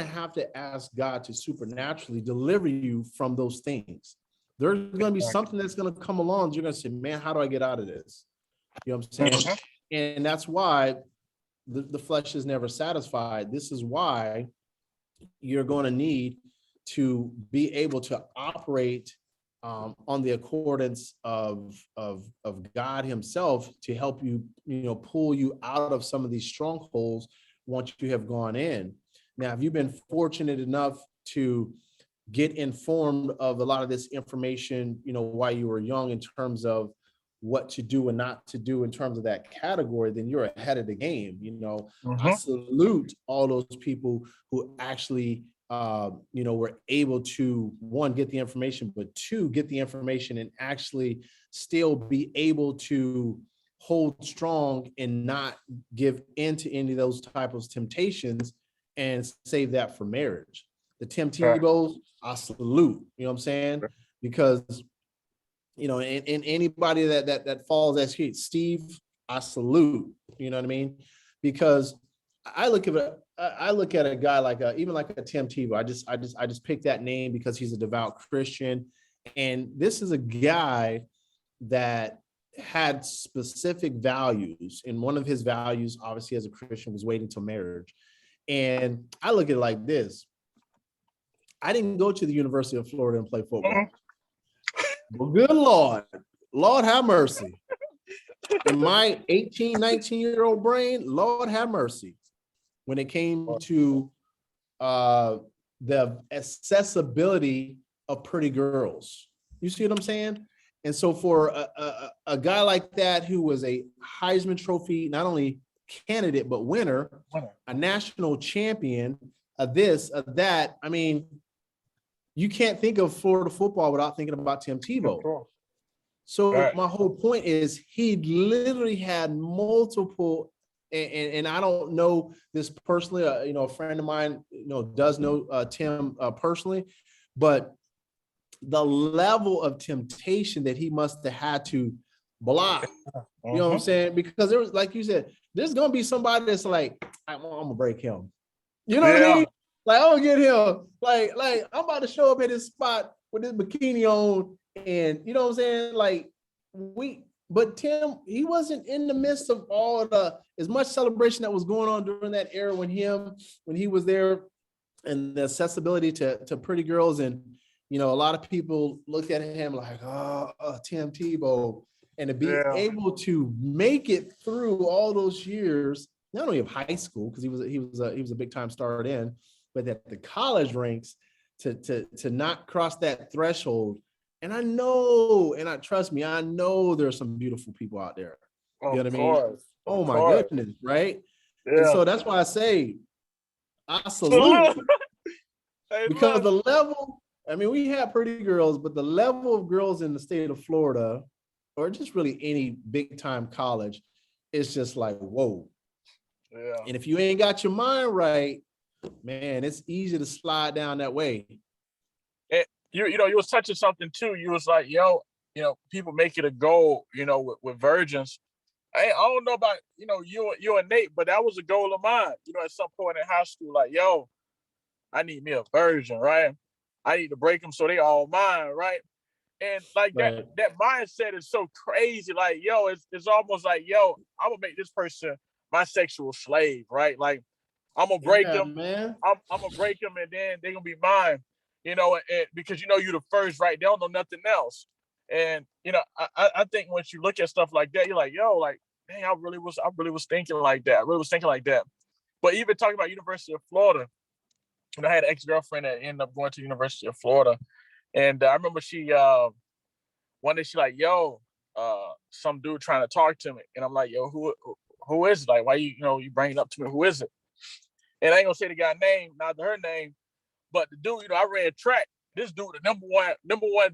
have to ask God to supernaturally deliver you from those things. There's going to be something that's going to come along. You're going to say, man, how do I get out of this? You know what I'm saying? And that's why the flesh is never satisfied. This is why you're going to need to be able to operate on the accordance of God himself to help you, pull you out of some of these strongholds once you have gone in. Now, have you been fortunate enough to get informed of a lot of this information, while you were young, in terms of what to do and not to do in terms of that category, then you're ahead of the game. I salute all those people who actually were able to, one, get the information, but two, get the information and actually still be able to hold strong and not give into any of those types of temptations and save that for marriage. The Tim Tebow's, I salute, you know what I'm saying? Because, and anybody that falls as Steve, I salute, you know what I mean? Because I look at a guy like even like a Tim Tebow. I just picked that name because he's a devout Christian, and this is a guy that had specific values, and one of his values, obviously as a Christian, was waiting till marriage. And I look at it like this: I didn't go to the University of Florida and play football. Well, good Lord have mercy. In my 18, 19-year-old brain, Lord have mercy, when it came to the accessibility of pretty girls. You see what I'm saying? And so for a guy like that, who was a Heisman Trophy, not only candidate, but winner, a national champion, of this, of that, I mean, you can't think of Florida football without thinking about Tim Tebow. So my whole point is, he literally had multiple, and I don't know this personally, a friend of mine, does know Tim personally, but the level of temptation that he must have had to block, you know what I'm saying? Because there was, like you said, there's going to be somebody that's like, I'm going to break him. You know what I mean? Like, I'm going to get him. Like I'm about to show up at his spot with his bikini on, and you know what I'm saying? Like, But Tim, he wasn't in the midst of all the as much celebration that was going on during that era when he was there, and the accessibility to pretty girls. And a lot of people looked at him like, oh, Tim Tebow, and to be able to make it through all those years, not only of high school, because he was a big time star then, but at the college ranks, to not cross that threshold. And I know, and trust me, I know there's some beautiful people out there. You know what I mean? Oh my goodness, right? Yeah. And so that's why I say I salute because the level, I mean, we have pretty girls, but the level of girls in the state of Florida, or just really any big time college, is just like, whoa. Yeah. And if you ain't got your mind right, man, it's easy to slide down that way. You was touching something too. You was like, people make it a goal, with virgins. I don't know about, you and Nate, but that was a goal of mine, at some point in high school, like, I need me a virgin, right? I need to break them so they all mine, right? And like that mindset is so crazy. Like, it's almost like, I'm gonna make this person my sexual slave, right? Like, I'm gonna break them, man. I'm gonna break them, and then they're gonna be mine. And because you're the first, right? They don't know nothing else. And I think once you look at stuff like that, you're like, like, dang, I really was thinking like that. I really was thinking like that. But even talking about University of Florida, I had an ex-girlfriend that ended up going to University of Florida. And I remember she one day she like, some dude trying to talk to me. And I'm like, who is it? Like, why you bring it up to me? Who is it? And I ain't gonna say the guy's name, not her name. But the dude, I ran track. This dude, the number one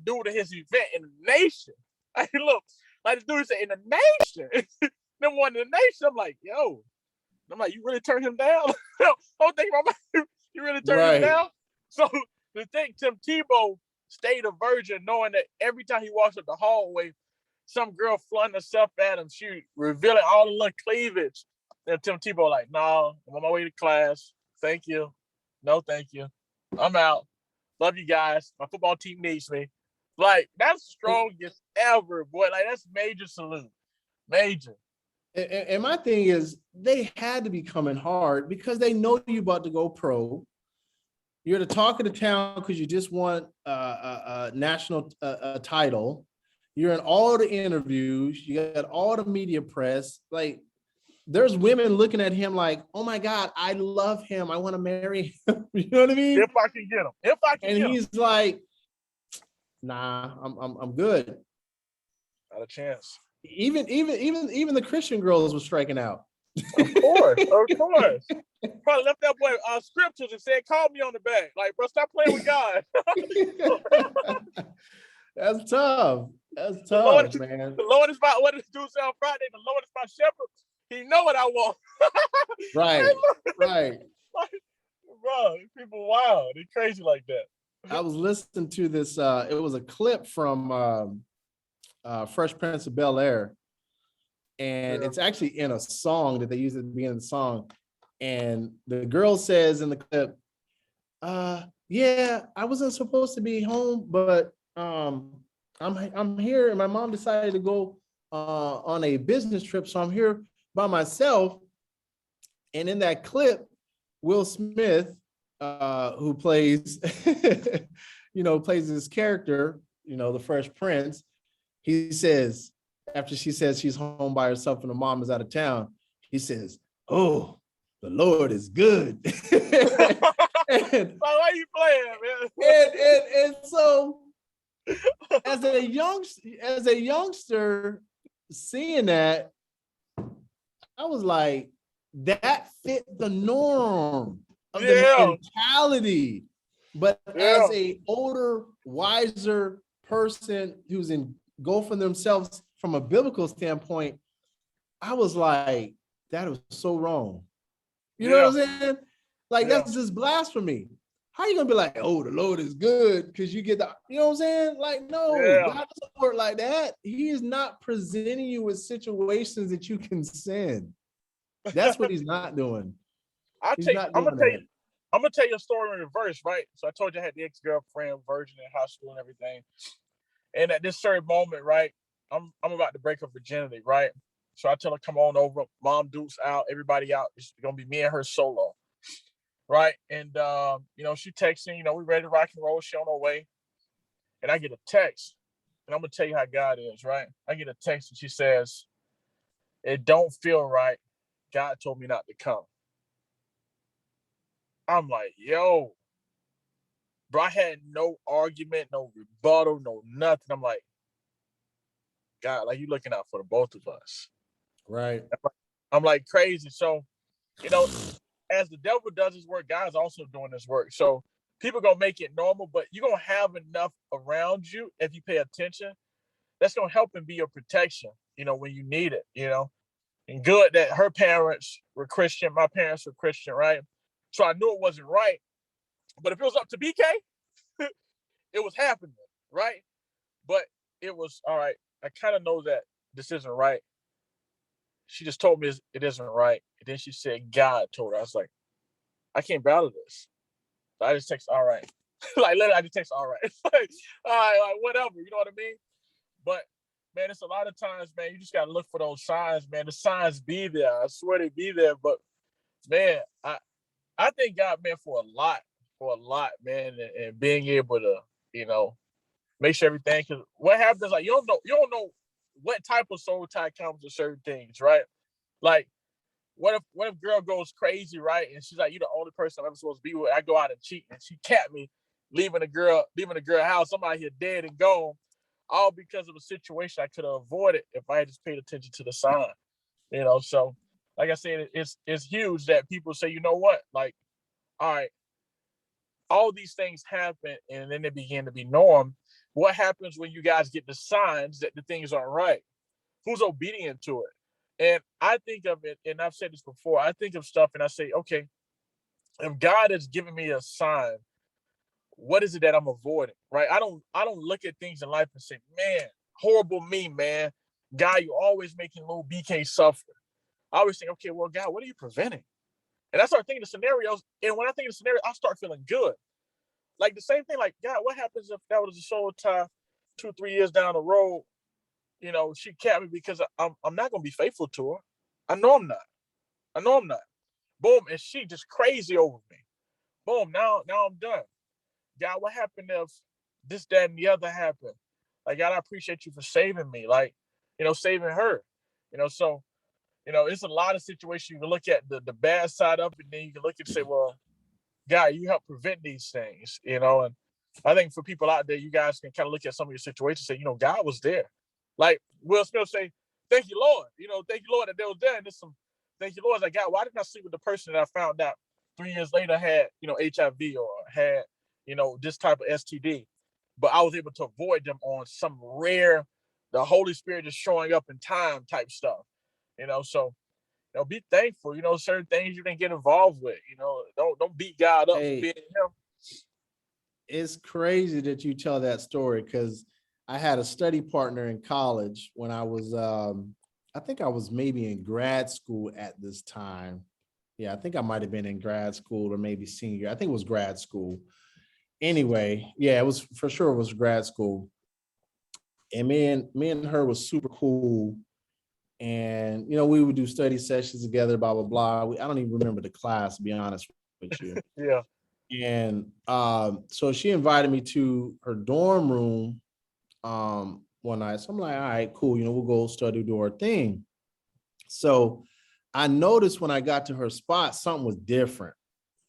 dude at his event in the nation. I look, like the dude said, in the nation, number one in the nation. I'm like, I'm like, you really turned him down? Don't think about you really turned him down. So to think Tim Tebow stayed a virgin, knowing that every time he walks up the hallway, some girl flung herself at him, she revealing all the little cleavage. And Tim Tebow like, no, I'm on my way to class. Thank you. No, thank you. I'm out. Love you guys. My football team needs me. Like, that's strongest ever, boy. Like, that's major salute. Major. And my thing is, they had to be coming hard because they know you're about to go pro. You're the talk of the town because you just won a national title. You're in all the interviews. You got all the media press. Like, there's women looking at him like, oh my God, I love him. I want to marry him. You know what I mean? If I can get him. And he's like, nah, I'm good. Not a chance. Even the Christian girls were striking out. Of course. Probably left that boy scriptures and said, call me on the back. Like, bro, stop playing with God. That's tough. That's tough, man. The Lord is my, what does dude say on Friday? The Lord is my shepherd. He know what I want. Right. Bro, people wild. They crazy like that. I was listening to this. It was a clip from Fresh Prince of Bel-Air. And it's actually in a song that they use at the beginning of the song. And the girl says in the clip, yeah, I wasn't supposed to be home, but I'm here, and my mom decided to go on a business trip, so I'm here by myself. And in that clip, Will Smith, who plays, plays this character, the Fresh Prince, he says, after she says she's home by herself and the mom is out of town, he says, "Oh, the Lord is good." Why are you playing, man? And so, as a youngster, seeing that, I was like, that fit the norm of the mentality. But as a older, wiser person who's engulfing themselves from a biblical standpoint, I was like, that was so wrong. You know what I'm saying? Like, that's just blasphemy. How you gonna be like, oh, the Lord is good because you get the, you know what I'm saying? Like, no, God doesn't work like that. He is not presenting you with situations that you can sin. That's what he's not doing. I'm gonna tell you a story in reverse, right? So I told you I had the ex-girlfriend, virgin in high school and everything. And at this certain moment, right, I'm about to break her virginity, right? So I tell her, come on over. Mom Duke's out, everybody out. It's gonna be me and her solo, right? And she texting, we ready to rock and roll. She on her way, and I get a text, and I'm gonna tell you how God is, right? I get a text, and she says, "It don't feel right. God told me not to come." I'm like, yo, bro, I had no argument, no rebuttal, no nothing. I'm like, God, like you looking out for the both of us. Right. I'm like crazy. So, as the devil does his work, God's also doing his work. So people gonna make it normal, but you're gonna have enough around you if you pay attention. That's gonna help and be your protection, when you need it. And good that her parents were Christian, my parents were Christian, right? So I knew it wasn't right. But if it was up to BK, it was happening, right? But it was all right. I kind of know that this isn't right. She just told me it isn't right. And then she said, God told her. I was like, I can't battle this. So I just text, all right. Like, literally, I just text, all right. Like, all right, like, whatever. You know what I mean? But, man, it's a lot of times, man, you just got to look for those signs, man. The signs be there. I swear they be there. But, man, I thank God, man, for a lot, man, and being able to, make sure everything. Because what happens, like, you don't know what type of soul tie comes with certain things, right? Like, what if girl goes crazy, right? And she's like, "You the only person I'm ever supposed to be with." I go out and cheat, and she capped me, leaving the girl house. Somebody here dead and gone, all because of a situation I could have avoided if I had just paid attention to the sign. So like I said, it's huge that people say, you know what, like, all right, all these things happen, and then they begin to be norm. What happens when you guys get the signs that the things aren't right? Who's obedient to it? And I think of it, and I've said this before, I think of stuff and I say, okay, if God has given me a sign, what is it that I'm avoiding? Right? I don't look at things in life and say, man, horrible me, man. God, you're always making little BK suffer. I always think, okay, well, God, what are you preventing? And I start thinking of scenarios. And when I think of scenarios, I start feeling good. Like the same thing, like, God, what happens if that was a soul tie 2-3 years down the road? She kept me because I'm not gonna be faithful to her. I know I'm not. Boom, and she just crazy over me. Boom, now I'm done. God, what happened if this, that, and the other happened? Like, God, I appreciate you for saving me. Like, saving her. So, it's a lot of situations you can look at the bad side of it, and then you can look and say, well, God, you help prevent these things, and I think for people out there, you guys can kind of look at some of your situations and say, God was there. Like Will Smith say, thank you, Lord. Thank you, Lord, that they was there. And there's some, thank you, Lord. Like, God, why didn't I sleep with the person that I found out 3 years later had, HIV or had, this type of STD? But I was able to avoid them on some rare, the Holy Spirit is showing up in time type stuff. So be thankful. Certain things you didn't get involved with. Don't beat God up for being him. It's crazy that you tell that story because I had a study partner in college when I was, I think I was maybe in grad school at this time. Yeah, I think I might have been in grad school or maybe senior. I think it was grad school. Anyway, yeah, it was for sure. It was grad school, and me and her was super cool. And we would do study sessions together, blah blah blah. I don't even remember the class, to be honest with you. Yeah. And so she invited me to her dorm room one night. So I'm like, all right, cool. We'll go study, do our thing. So I noticed when I got to her spot, something was different.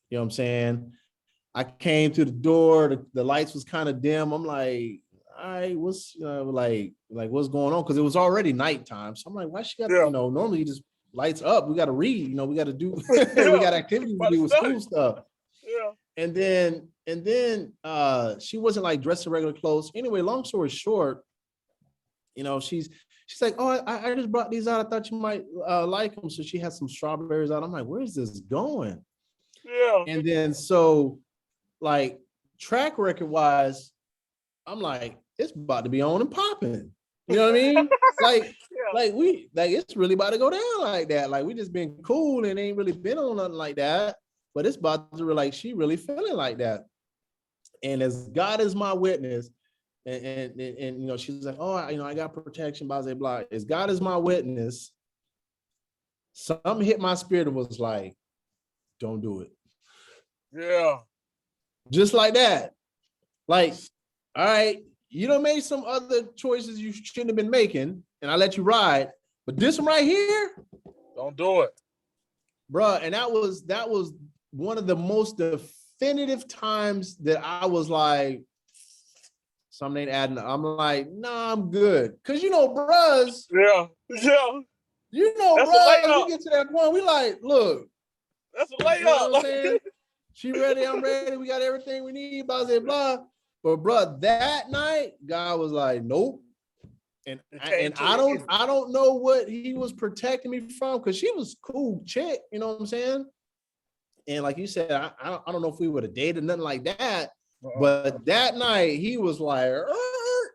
You know what I'm saying? I came to the door, the lights was kind of dim. I'm like, all right, what's like what's going on? Because it was already nighttime. So I'm like, why she got, normally you just lights up. We got to read, we got to do, we got activities to do with school stuff. Yeah. And then she wasn't like dressed in regular clothes. Anyway, long story short, she's like, oh, I just brought these out. I thought you might like them. So she had some strawberries out. I'm like, where's this going? Yeah. And then so like track record wise, I'm like, it's about to be on and popping. You know what I mean? Like it's really about to go down like that. Like we just been cool and ain't really been on nothing like that. But it's about to like she really feeling like that. And as God is my witness, And you know, she was like, oh, you know, I got protection, blah, blah, blah. As God is my witness, something hit my spirit and was like, don't do it. Yeah. Just like that. Like, all right, you done made some other choices you shouldn't have been making, and I let you ride, but this one right here, Don't do it. bruh. And that was one of the most definitive times that I was like, something ain't adding up. I'm like, nah, I'm good. Cause you know, bruhs, Yeah. Yeah. you know, That's a bruhs, layup. we get to that point, we like, look, That's a you know what I'm layup. saying? She ready, I'm ready, we got everything we need, blah, blah, blah. But bruh, that night, God was like, nope. And I don't know what he was protecting me from, because she was cool chick, you know what I'm saying? And like you said, I don't know if we would have dated, nothing like that. But that night he was like,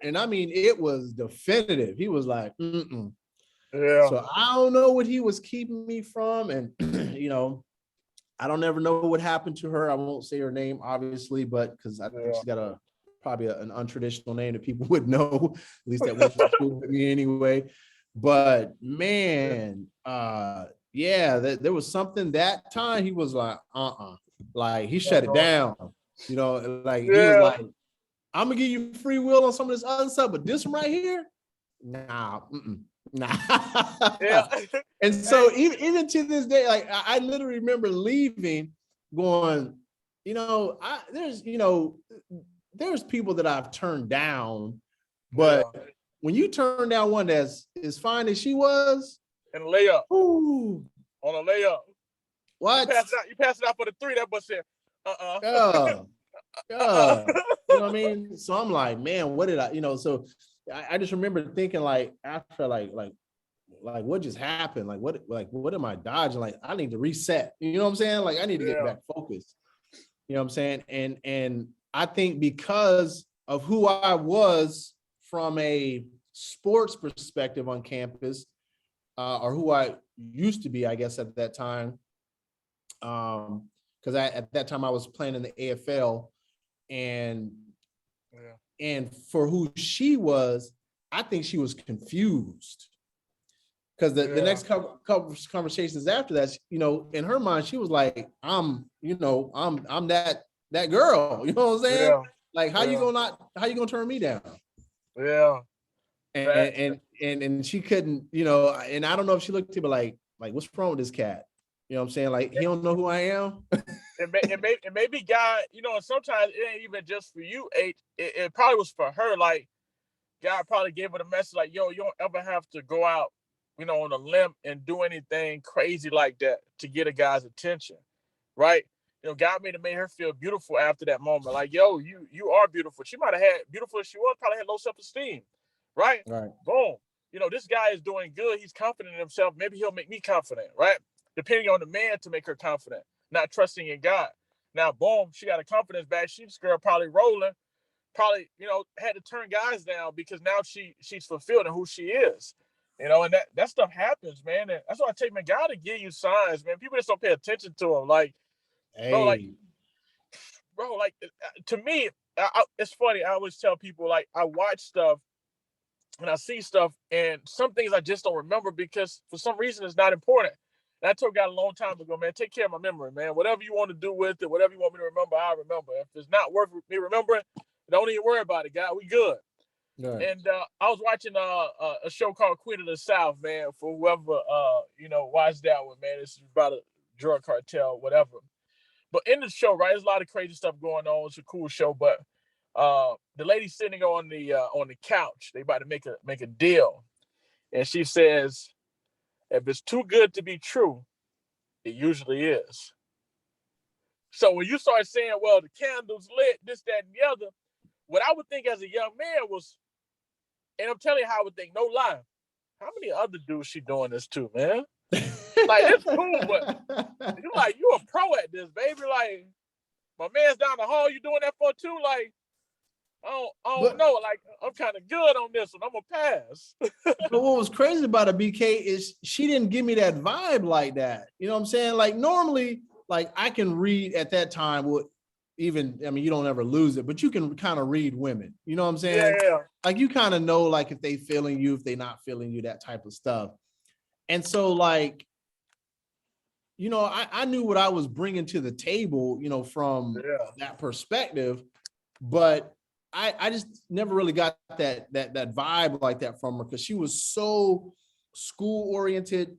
and I mean, it was definitive. He was like, mm-mm. Yeah. So I don't know what he was keeping me from. And, you know, I don't ever know what happened to her. I won't say her name, obviously, but because I think she's got probably an untraditional name that people would know, at least that went to school with me anyway. But man, yeah, there was something that time he was like, like he shut it down, you know, like he was like, I'm gonna give you free will on some of this other stuff, but this one right here, nah, nah. Yeah. And so even to this day, like I literally remember leaving, going, you know, there's people that I've turned down, but when you turn down one that's as fine as she was, and a layup, ooh, on a layup, what? You pass it out for the three. That boy said, Yeah. You know what I mean? So I'm like, man, what did I, you know? So I just remember thinking, like, after like what just happened? Like what am I dodging? Like, I need to reset. You know what I'm saying? Like, I need to get back focused. You know what I'm saying? And I think because of who I was from a sports perspective on campus, or who I used to be, I guess, at that time, because at that time I was playing in the AFL, and for who she was, I think she was confused. Because the next couple conversations after that, you know, in her mind, she was like, I'm that girl. You know what I'm saying? Yeah. Like, how you gonna turn me down? Yeah. And she couldn't, you know, and I don't know if she looked at me like, what's wrong with this cat? You know what I'm saying? Like, he don't know who I am. It may be God, you know, and sometimes it ain't even just for you, H. It probably was for her. Like, God probably gave her the message, like, yo, you don't ever have to go out, you know, on a limb and do anything crazy like that to get a guy's attention, right? You know, God made her feel beautiful after that moment. Like, yo, you are beautiful. She might have had, beautiful as she was, probably had low self-esteem, right? Right. Boom. You know, this guy is doing good. He's confident in himself. Maybe he'll make me confident, right? Depending on the man to make her confident, not trusting in God. Now, boom, she got a confidence back. She's girl probably rolling, probably, you know, had to turn guys down because now she's fulfilled in who she is. You know, and that stuff happens, man. And that's why I take, man, God to give you signs, man. People just don't pay attention to them. Like, Hey. bro, like, to me, it's funny. I always tell people, like, I watch stuff and I see stuff, and some things I just don't remember because for some reason it's not important. And I told God a long time ago, man, take care of my memory, man. Whatever you want to do with it, whatever you want me to remember, I'll remember. If it's not worth me remembering, don't even worry about it, God. We good. Right. And I was watching a show called Queen of the South, man, for whoever, you know, watched that one, man. It's about a drug cartel, whatever. But in the show, right, there's a lot of crazy stuff going on. It's a cool show, but the lady sitting on the couch, they about to make a deal, and she says, if it's too good to be true, it usually is. So when you start saying, well, the candle's lit, this, that, and the other, what I would think as a young man was, and I'm telling you how I would think, no lie, how many other dudes she doing this to, man? Like, it's cool, but you like, you a pro at this, baby. Like, my man's down the hall, you doing that for too? Like, I don't know. Like, I'm kind of good on this one. I'm gonna pass. But what was crazy about a BK is she didn't give me that vibe like that. You know what I'm saying? Like, normally, like, I can read at that time what, even, I mean, you don't ever lose it, but you can kind of read women, you know what I'm saying? Yeah. Like you kind of know, like if they feeling you, if they not feeling you, that type of stuff. And so like, you know, I knew what I was bringing to the table, you know, from that perspective, but I just never really got that vibe like that from her, because she was so school oriented.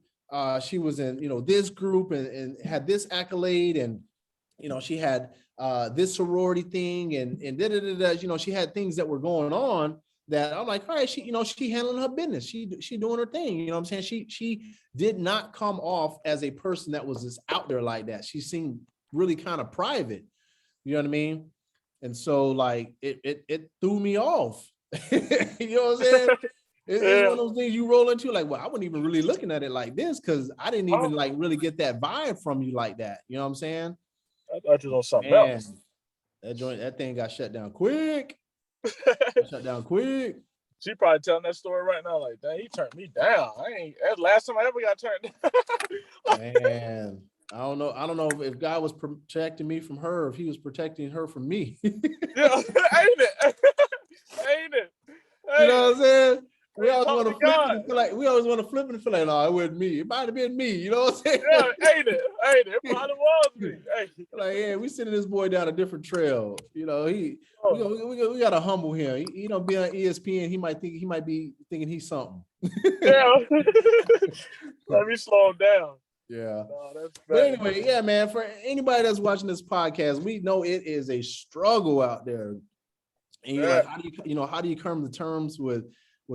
She was in, you know, this group and had this accolade, and you know, she had this sorority thing, and you know, she had things that were going on that I'm like, all right, she, you know, she handling her business. She doing her thing. You know what I'm saying? She did not come off as a person that was just out there like that. She seemed really kind of private. You know what I mean? And so like it threw me off. You know what I'm saying? It's one of those things you roll into, like, well, I wasn't even really looking at it like this, because I didn't even like really get that vibe from you like that. You know what I'm saying? I thought you was on something Man, else. that thing got shut down quick. Shut down quick. She probably telling that story right now, like, dang, he turned me down. That's the last time I ever got turned down. Man, I don't know if God was protecting me from her, or if he was protecting her from me. Yeah, ain't it? Ain't it? You know what I'm saying? We always Talk want to to flip it God. and feel like no, it wasn't me. It might have been me. You know what I'm saying? Yeah, ain't it? Ain't it? It probably was me. Hey. Like, yeah, we sending this boy down a different trail. You know, we gotta humble him. He don't be on ESPN. He might be thinking he's something. Yeah. Let me slow him down. Yeah. No, that's but bad. anyway, yeah, man, for anybody that's watching this podcast, we know it is a struggle out there. And you're like, how do you come to terms with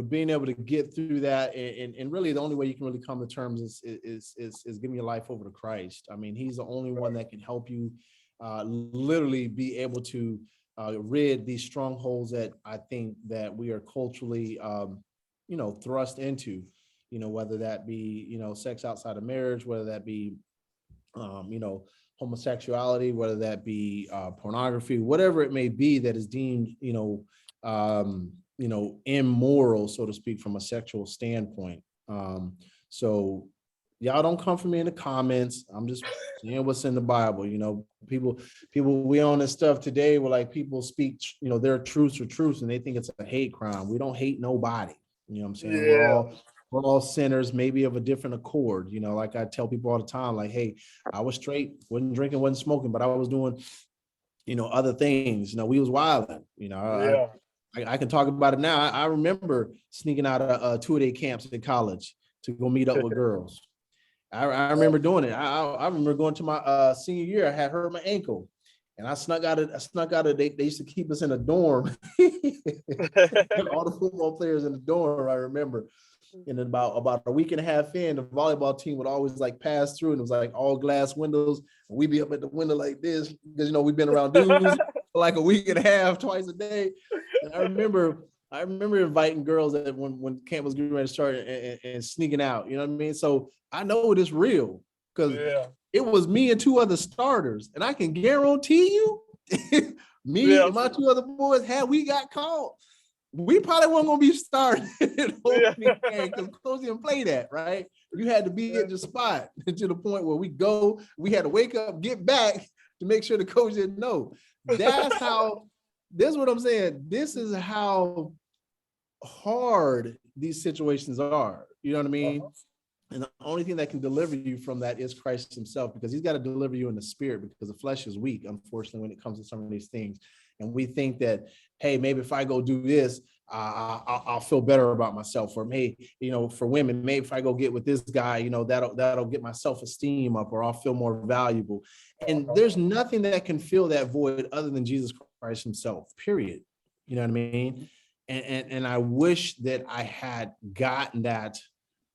being able to get through that? And really the only way you can really come to terms is giving your life over to Christ. I mean, he's the only one that can help you literally be able to rid these strongholds that I think that we are culturally, you know, thrust into, you know, whether that be, you know, sex outside of marriage, whether that be, you know, homosexuality, whether that be pornography, whatever it may be that is deemed, you know, immoral, so to speak, from a sexual standpoint. So y'all don't come for me in the comments. I'm just saying what's in the Bible. You know, people, we on this stuff today where like people speak, you know, their truths are truths, and they think it's a hate crime. We don't hate nobody. You know what I'm saying? Yeah. We're all sinners, maybe of a different accord. You know, like I tell people all the time, like, hey, I was straight, wasn't drinking, wasn't smoking, but I was doing, you know, other things. You know, we was wilding. You know, I can talk about it now. I remember sneaking out of 2-a-day camps in college to go meet up with girls. I remember doing it. I remember going to my senior year. I had hurt my ankle, and I snuck out of. They used to keep us in a dorm. All the football players in the dorm, I remember. And about a week and a half in, the volleyball team would always like pass through, and it was like all glass windows. And we'd be up at the window like this, because, you know, we've been around dudes for like a week and a half, twice a day. And I remember inviting girls that when camp was getting ready to start and sneaking out, you know what I mean? So I know it is real, because it was me and 2 other starters. And I can guarantee you, me and my 2 other boys, had we got caught, we probably weren't going to be starting. Because coach didn't play that, right? You had to be at the spot to the point where we had to wake up, get back to make sure the coach didn't know. That's how, this is what I'm saying. This is how hard these situations are. You know what I mean? And the only thing that can deliver you from that is Christ himself, because he's got to deliver you in the spirit, because the flesh is weak, unfortunately, when it comes to some of these things. And we think that, hey, maybe if I go do this, I'll feel better about myself. Or maybe, you know, for women, maybe if I go get with this guy, you know, that'll get my self-esteem up, or I'll feel more valuable. And there's nothing that can fill that void other than Jesus Christ himself, period. You know what I mean? And I wish that I had gotten that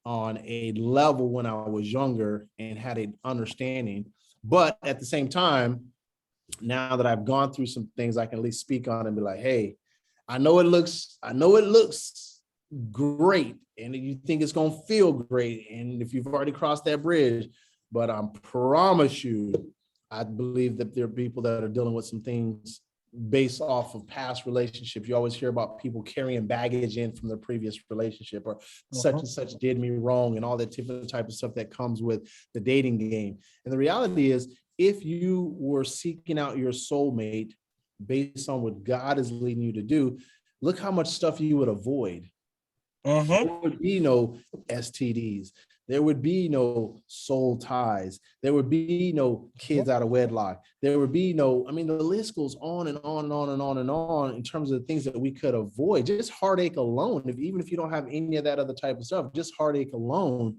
on a level when I was younger and had an understanding. But at the same time, now that I've gone through some things, I can at least speak on and be like, hey, I know it looks great, and you think it's going to feel great, and if you've already crossed that bridge, but I promise you, I believe that there are people that are dealing with some things based off of past relationships. You always hear about people carrying baggage in from their previous relationship, or such and such did me wrong, and all that different type of stuff that comes with the dating game. And the reality is, if you were seeking out your soulmate based on what God is leading you to do, look how much stuff you would avoid. There would be no STDs. There would be no soul ties. There would be no kids out of wedlock. There would be no, I mean, the list goes on and on and on and on and on in terms of the things that we could avoid. Just heartache alone, even if you don't have any of that other type of stuff, just heartache alone.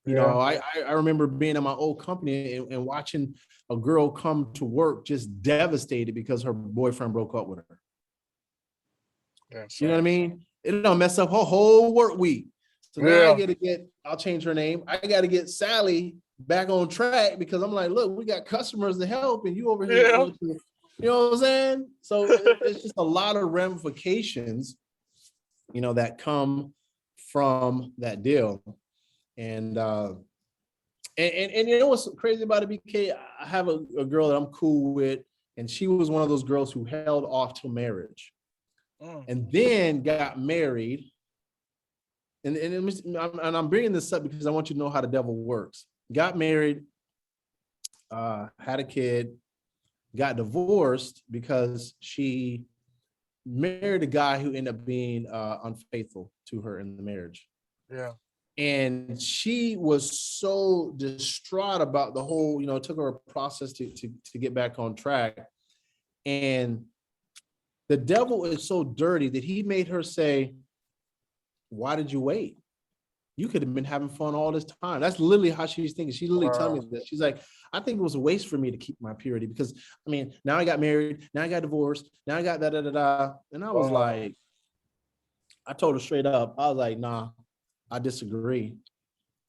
You know, I remember being in my old company and watching a girl come to work just devastated because her boyfriend broke up with her. You know what I mean? It'll mess up her whole work week. So now I'll change her name. I got to get Sally back on track because I'm like, look, we got customers to help and you over here. You know what I'm saying? So it's just a lot of ramifications, you know, that come from that deal. And you know what's crazy about it, BK? I have a girl that I'm cool with, and she was one of those girls who held off till marriage. And then got married, and I'm bringing this up because I want you to know how the devil works. Got married, had a kid, got divorced because she married a guy who ended up being unfaithful to her in the marriage. Yeah. And she was so distraught about the whole, you know, it took her a process to get back on track. And the devil is so dirty that he made her say, why did you wait? You could have been having fun all this time. That's literally how she's thinking. She's literally telling me that. She's like, I think it was a waste for me to keep my purity because, I mean, now I got married, now I got divorced, now I got da-da-da-da. And I was like, I told her straight up, I was like, nah, I disagree.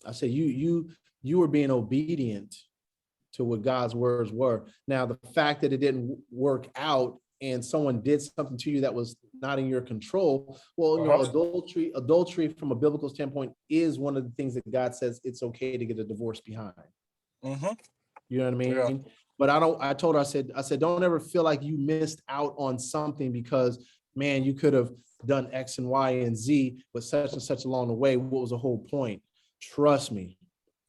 I said, you were being obedient to what God's words were. Now, the fact that it didn't work out and someone did something to you that was not in your control, well, you know, adultery from a biblical standpoint is one of the things that God says it's okay to get a divorce behind. You know what I mean? Yeah. But I told her, I said, don't ever feel like you missed out on something because, man, you could have done X and Y and Z, but such and such along the way. What was the whole point? Trust me.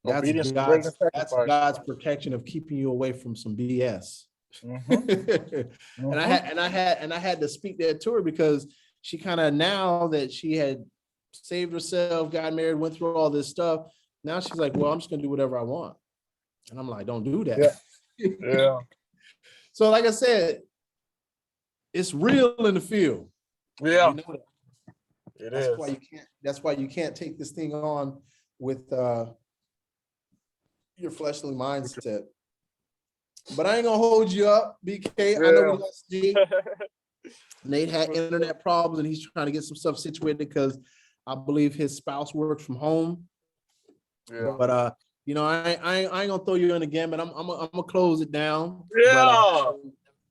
That's God's protection of keeping you away from some BS. And I had to speak that to her because she kind of, now that she had saved herself, got married, went through all this stuff, now she's like, well, I'm just gonna do whatever I want. And I'm like, don't do that. Yeah. So like I said, it's real in the field. Yeah. You know that's why you can't take this thing on with your fleshly mindset. But I ain't gonna hold you up, BK. Yeah. I know we lost Nate. Nate had internet problems and he's trying to get some stuff situated because I believe his spouse works from home. Yeah. But you know, I ain't gonna throw you in again, but I'm gonna close it down. Yeah. But,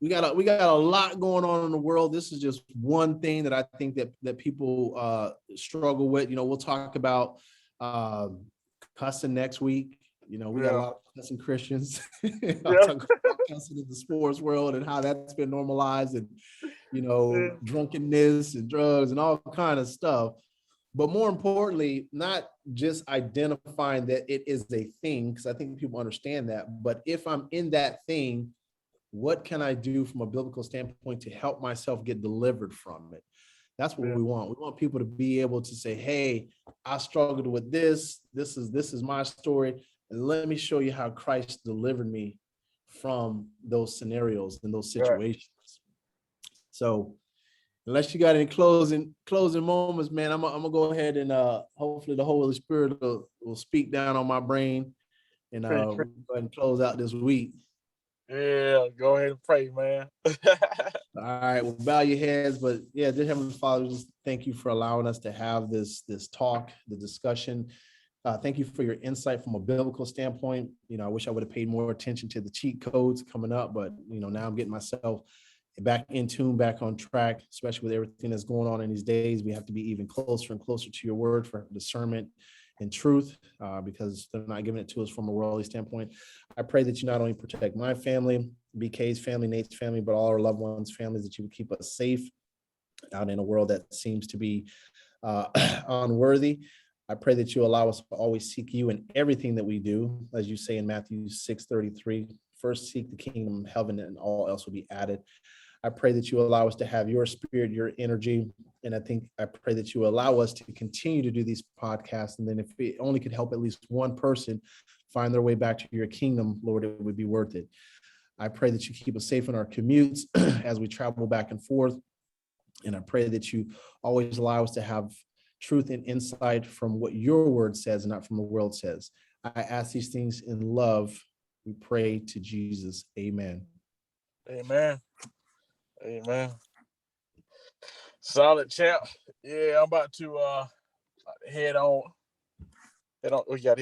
we got a lot going on in the world. This is just one thing that I think that people struggle with. You know, we'll talk about cussing next week. You know, we got a lot of cussing Christians. I'll talk about cussing in the sports world and how that's been normalized, and you know, drunkenness and drugs and all kind of stuff. But more importantly, not just identifying that it is a thing, because I think people understand that. But if I'm in that thing, what can I do from a biblical standpoint to help myself get delivered from it? That's what we want. We want people to be able to say, hey, I struggled with this. This is my story. And let me show you how Christ delivered me from those scenarios and those situations. So unless you got any closing moments, man, I'm gonna go ahead and hopefully the Holy Spirit will speak down on my brain and go ahead and close out this week. Yeah, go ahead and pray, man. All right, well, bow your heads. But yeah, dear Heavenly Father, just thank you for allowing us to have this talk, the discussion. Thank you for your insight from a biblical standpoint. You know, I wish I would have paid more attention to the cheat codes coming up, but you know, now I'm getting myself back in tune, back on track, especially with everything that's going on in these days. We have to be even closer and closer to your word for discernment and truth, because they're not giving it to us from a worldly standpoint. I pray that you not only protect my family, BK's family, Nate's family, but all our loved ones' families, that you would keep us safe out in a world that seems to be unworthy. I pray that you allow us to always seek you in everything that we do, as you say in Matthew 6:33, first seek the kingdom of heaven, and all else will be added. I pray that you allow us to have your spirit, your energy. And I pray that you allow us to continue to do these podcasts. And then if it only could help at least one person find their way back to your kingdom, Lord, it would be worth it. I pray that you keep us safe in our commutes as we travel back and forth. And I pray that you always allow us to have truth and insight from what your word says and not from the world says. I ask these things in love. We pray to Jesus. Amen. Amen. Amen. Solid, champ. Yeah, I'm about to head on. We got to hit